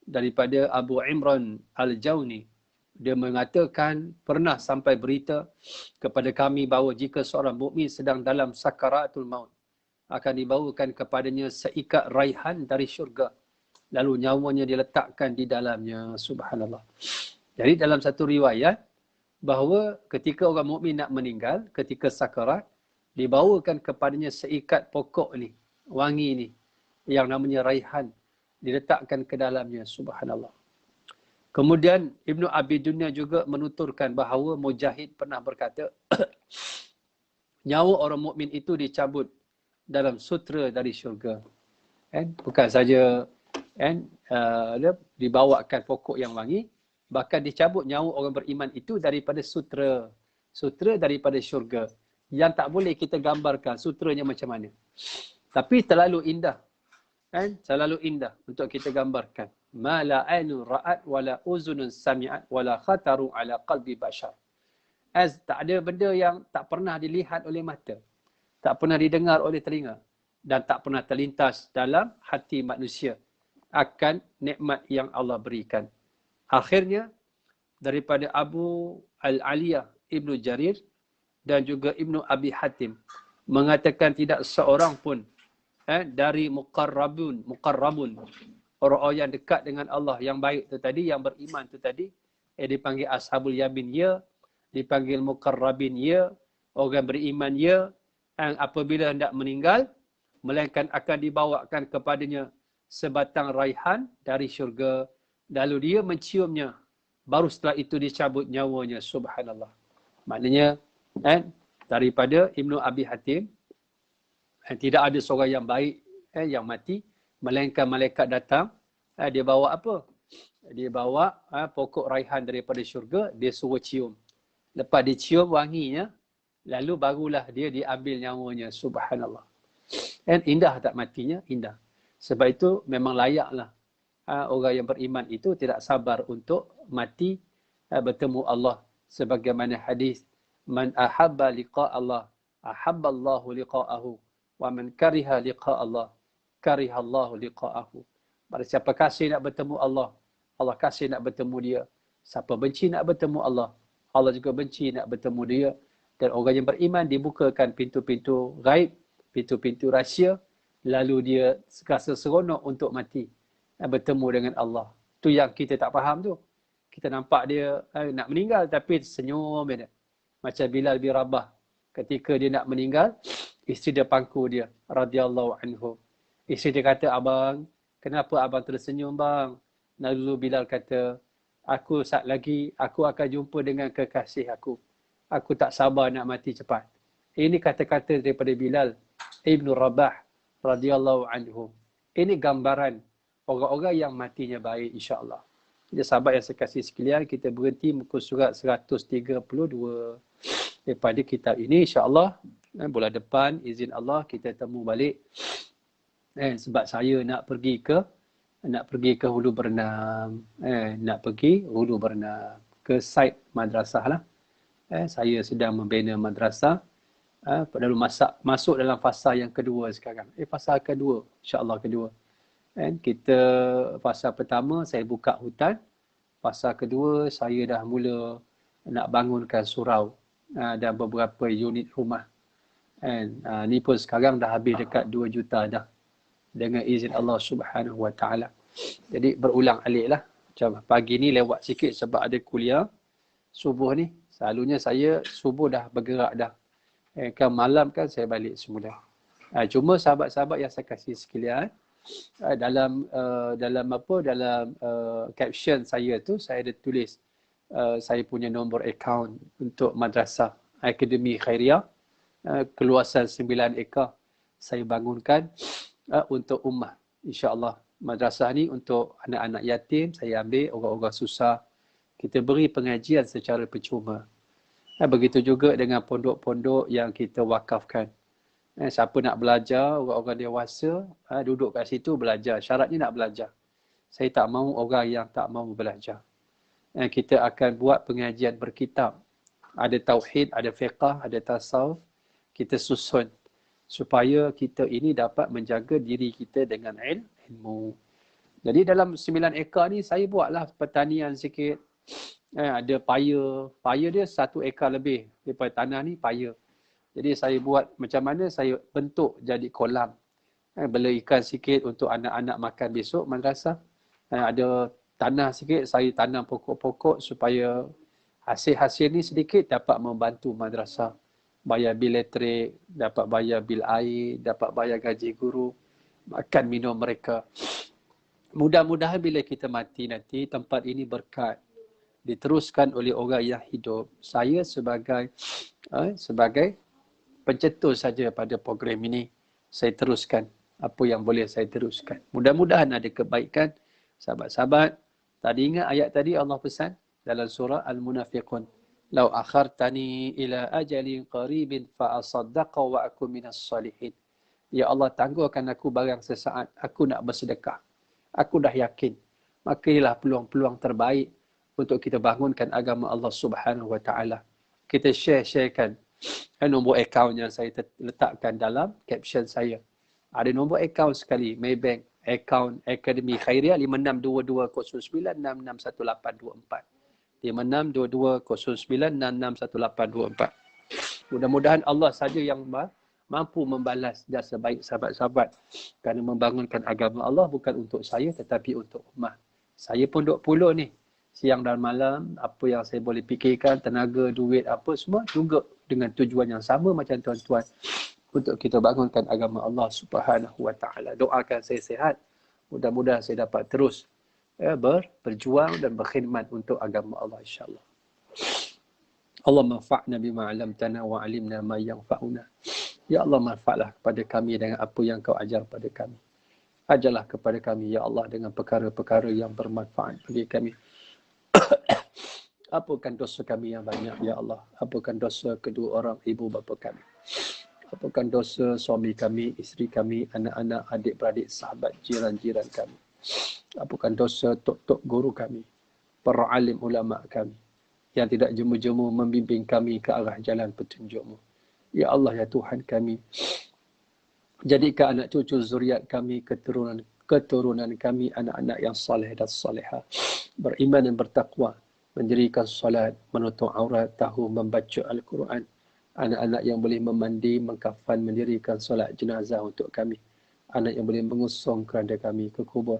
daripada Abu Imran Al-Jawni. Dia mengatakan, pernah sampai berita kepada kami bahawa jika seorang mukmin sedang dalam sakaratul maut, akan dibawakan kepadanya seikat raihan dari syurga. Lalu nyawanya diletakkan di dalamnya. Subhanallah. Jadi dalam satu riwayat, bahawa ketika orang mukmin nak meninggal, ketika sakarat, dibawakan kepadanya seikat pokok ni, wangi ni, yang namanya raihan, diletakkan ke dalamnya. Subhanallah. Kemudian Ibnu Abi Dunya juga menuturkan bahawa Mujahid pernah berkata, nyawa orang mukmin itu dicabut dalam sutra dari syurga. Bukan saja dibawakan pokok yang wangi, bahkan dicabut nyawa orang beriman itu daripada sutra. Sutra daripada syurga. Yang tak boleh kita gambarkan sutranya macam mana. Tapi terlalu indah. Kan? Selalu indah untuk kita gambarkan. Ma la ainun ra'at wala uzunun sami'at wala khataru ala qalbi bashar. Tak ada benda yang tak pernah dilihat oleh mata, tak pernah didengar oleh telinga, dan tak pernah terlintas dalam hati manusia akan nikmat yang Allah berikan. Akhirnya, daripada Abu Al-Aliyah Ibnu Jarir dan juga Ibnu Abi Hatim mengatakan tidak seorang pun dari muqarrabun, orang-orang yang dekat dengan Allah, yang baik tu tadi, yang beriman tu tadi, dipanggil ashabul yamin ya, dipanggil muqarrabin ya, orang beriman ya, yang apabila hendak meninggal, melainkan akan dibawakan kepadanya sebatang raihan dari syurga, lalu dia menciumnya, baru setelah itu dicabut nyawanya. Subhanallah. Maknanya daripada Ibnu Abi Hatim, tidak ada seorang yang baik yang mati, melainkan malaikat datang, dia bawa apa? Dia bawa pokok raihan daripada syurga, dia suruh cium. Lepas dicium wanginya, lalu barulah dia diambil nyawanya. Subhanallah. Indah tak matinya? Indah. Sebab itu memang layaklah orang yang beriman itu tidak sabar untuk mati bertemu Allah. Sebagaimana hadis, man ahabba liqa Allah, ahabba Allahu liqa'ahu, wa man kariha liqa Allah, kariha Allahu liqa'ahu. Pada siapa kasih nak bertemu Allah, Allah kasih nak bertemu dia. Siapa benci nak bertemu Allah, Allah juga benci nak bertemu dia. Dan orang yang beriman dibukakan pintu-pintu gaib, pintu-pintu rahsia, lalu dia rasa seronok untuk mati, bertemu dengan Allah. Tu yang kita tak faham tu. Kita nampak dia nak meninggal tapi senyum dia. Macam Bilal bin Rabah. Ketika dia nak meninggal, isteri dia pangku dia, radhiyallahu anhu. Isteri dia kata, abang, kenapa abang tersenyum bang? Lalu Bilal kata, aku saat lagi, aku akan jumpa dengan kekasih aku. Aku tak sabar nak mati cepat. Ini kata-kata daripada Bilal Ibn Rabah radhiyallahu anhu. Ini gambaran orang-orang yang matinya baik, insya-Allah. Jadi sahabat yang saya kasih sekalian, kita berhenti muka surat 132 daripada kitab ini, insya-Allah. Bulan depan, izin Allah, kita temu balik. Sebab saya nak pergi ke Hulu Bernam. Nak pergi Hulu Bernam. Ke site madrasah lah. Saya sedang membina madrasah. Lalu masuk dalam fasa yang kedua sekarang. Fasa kedua, insya-Allah kedua. Kita fasa pertama saya buka hutan. Fasa kedua saya dah mula nak bangunkan surau dan beberapa unit rumah. Ni pun sekarang dah habis dekat 2 juta dah, dengan izin Allah Subhanahu Wa Taala. Jadi berulang alik lah. Macam pagi ni lewat sikit sebab ada kuliah subuh ni. Selalunya saya subuh dah bergerak dah. Kan malam kan saya balik semula. Cuma sahabat-sahabat yang saya kasih sekalian, dalam caption saya tu saya ada tulis saya punya nombor akaun untuk madrasah Akademi Khairiyah, keluasan 9 ekar saya bangunkan untuk ummah, insya-Allah. Madrasah ni untuk anak-anak yatim saya ambil, orang-orang susah kita beri pengajian secara percuma. Begitu juga dengan pondok-pondok yang kita wakafkan. Siapa nak belajar, orang-orang dewasa, duduk kat situ belajar. Syaratnya nak belajar. Saya tak mahu orang yang tak mahu belajar. Kita akan buat pengajian berkitab. Ada tauhid, ada fiqah, ada tasawuf. Kita susun supaya kita ini dapat menjaga diri kita dengan ilmu. Jadi dalam 9 ekar ni saya buatlah pertanian sikit. Ada paya. Paya dia 1 ekar lebih daripada tanah ni paya. Jadi saya buat macam mana saya bentuk jadi kolam. Bela ikan sikit untuk anak-anak makan besok madrasah. Ada tanah sikit, saya tanam pokok-pokok supaya hasil-hasil ni sedikit dapat membantu madrasah. Bayar bil elektrik, dapat bayar bil air, dapat bayar gaji guru, makan minum mereka. Mudah-mudahan bila kita mati nanti, tempat ini berkat. Diteruskan oleh orang yang hidup. Saya sebagai pencetus saja pada program ini, saya teruskan apa yang boleh saya teruskan. Mudah-mudahan ada kebaikan. Sahabat-sahabat, tadi ingat ayat tadi Allah pesan dalam surah Al-Munafiqun. Lau akhartani ila ajalin qaribin fa asaddaqa wa akun minas salihin. Ya Allah, tangguhkan aku barang sesaat. Aku nak bersedekah. Aku dah yakin. Maka inilah peluang-peluang terbaik untuk kita bangunkan agama Allah Subhanahu Wa Taala. Kita sharekan nombor akaun yang saya letakkan dalam caption saya. Ada nombor akaun sekali, Maybank, akaun Akademi Khairiah 562209661824. 562209661824. Mudah-mudahan Allah saja yang mampu membalas jasa baik sahabat-sahabat kerana membangunkan agama Allah bukan untuk saya tetapi untuk ummah. Saya pun duk puluh ni. Siang dan malam, apa yang saya boleh fikirkan, tenaga, duit, apa semua juga dengan tujuan yang sama macam tuan-tuan untuk kita bangunkan agama Allah Subhanahu Wa Taala. Doakan saya sihat. Mudah-mudahan saya dapat terus berjuang dan berkhidmat untuk agama Allah insya-Allah. Allah manfa'na bima 'allamtana wa 'alimna ma yanfa'una. Ya Allah, manfaatlah kepada kami dengan apa yang kau ajar pada kami. Ajarlah kepada kami ya Allah dengan perkara-perkara yang bermanfaat bagi kami. Apakan dosa kami yang banyak ya Allah. Apakan dosa kedua orang ibu bapa kami. Apakan dosa suami kami, isteri kami, anak-anak, adik-beradik, sahabat, jiran-jiran kami. Apakan dosa tok-tok guru kami, para alim ulama kami yang tidak jemu-jemu membimbing kami ke arah jalan petunjuk-Mu. Ya Allah, ya Tuhan kami, jadikan anak cucu zuriat kami, keturunan kami, anak-anak yang saleh dan salihah, beriman dan bertakwa, mendirikan salat, menutup aurat, tahu membaca Al-Quran, anak-anak yang boleh memandi, mengkafan, mendirikan solat jenazah untuk kami, anak yang boleh mengusung keranda kami ke kubur,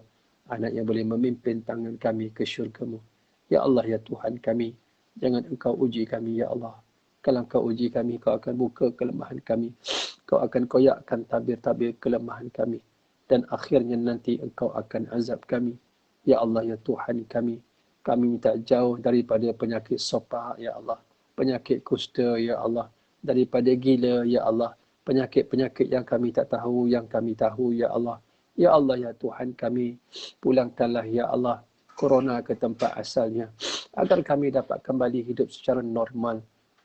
anak yang boleh memimpin tangan kami ke syurga-Mu. Ya Allah, ya Tuhan kami, jangan Engkau uji kami, ya Allah. Kalau Engkau uji kami, Kau akan buka kelemahan kami. Kau akan koyakkan tabir-tabir kelemahan kami. Dan akhirnya nanti Engkau akan azab kami. Ya Allah, ya Tuhan kami, kami minta jauh daripada penyakit sopak, ya Allah. Penyakit kusta, ya Allah. Daripada gila, ya Allah. Penyakit-penyakit yang kami tak tahu, yang kami tahu, ya Allah. Ya Allah, ya Tuhan kami, pulangkanlah, ya Allah, corona ke tempat asalnya, agar kami dapat kembali hidup secara normal,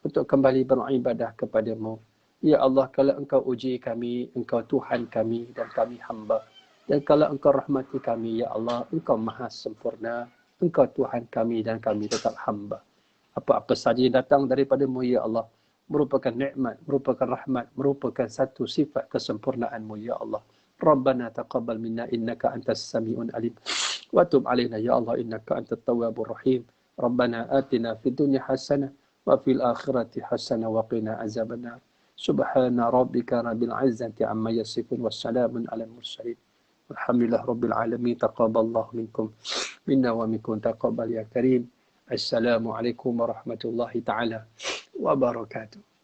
untuk kembali beribadah kepada-Mu. Ya Allah, kalau Engkau uji kami, Engkau Tuhan kami dan kami hamba. Dan kalau Engkau rahmati kami, ya Allah, Engkau maha sempurna. Engkau Tuhan kami dan kami tetap hamba. Apa-apa saja yang datang daripada-Mu, ya Allah, merupakan nikmat, merupakan rahmat, merupakan satu sifat kesempurnaan-Mu, ya Allah. Rabbana taqabbal minna innaka antas sami'un alim. Wa tub alaina ya Allah innaka antat tawwabur rahim. Rabbana atina fid dunya hasanah wa fil akhirati hasanah wa qina azabannar. Subhana rabbika rabbil izzati amma yasifun wassalamun alal mursalin. Alhamdulillah rabbil alamin. Taqabbalallahu minkum minna wa minkum taqabbal ya karim. Assalamualaikum warahmatullahi taala wabarakatuh.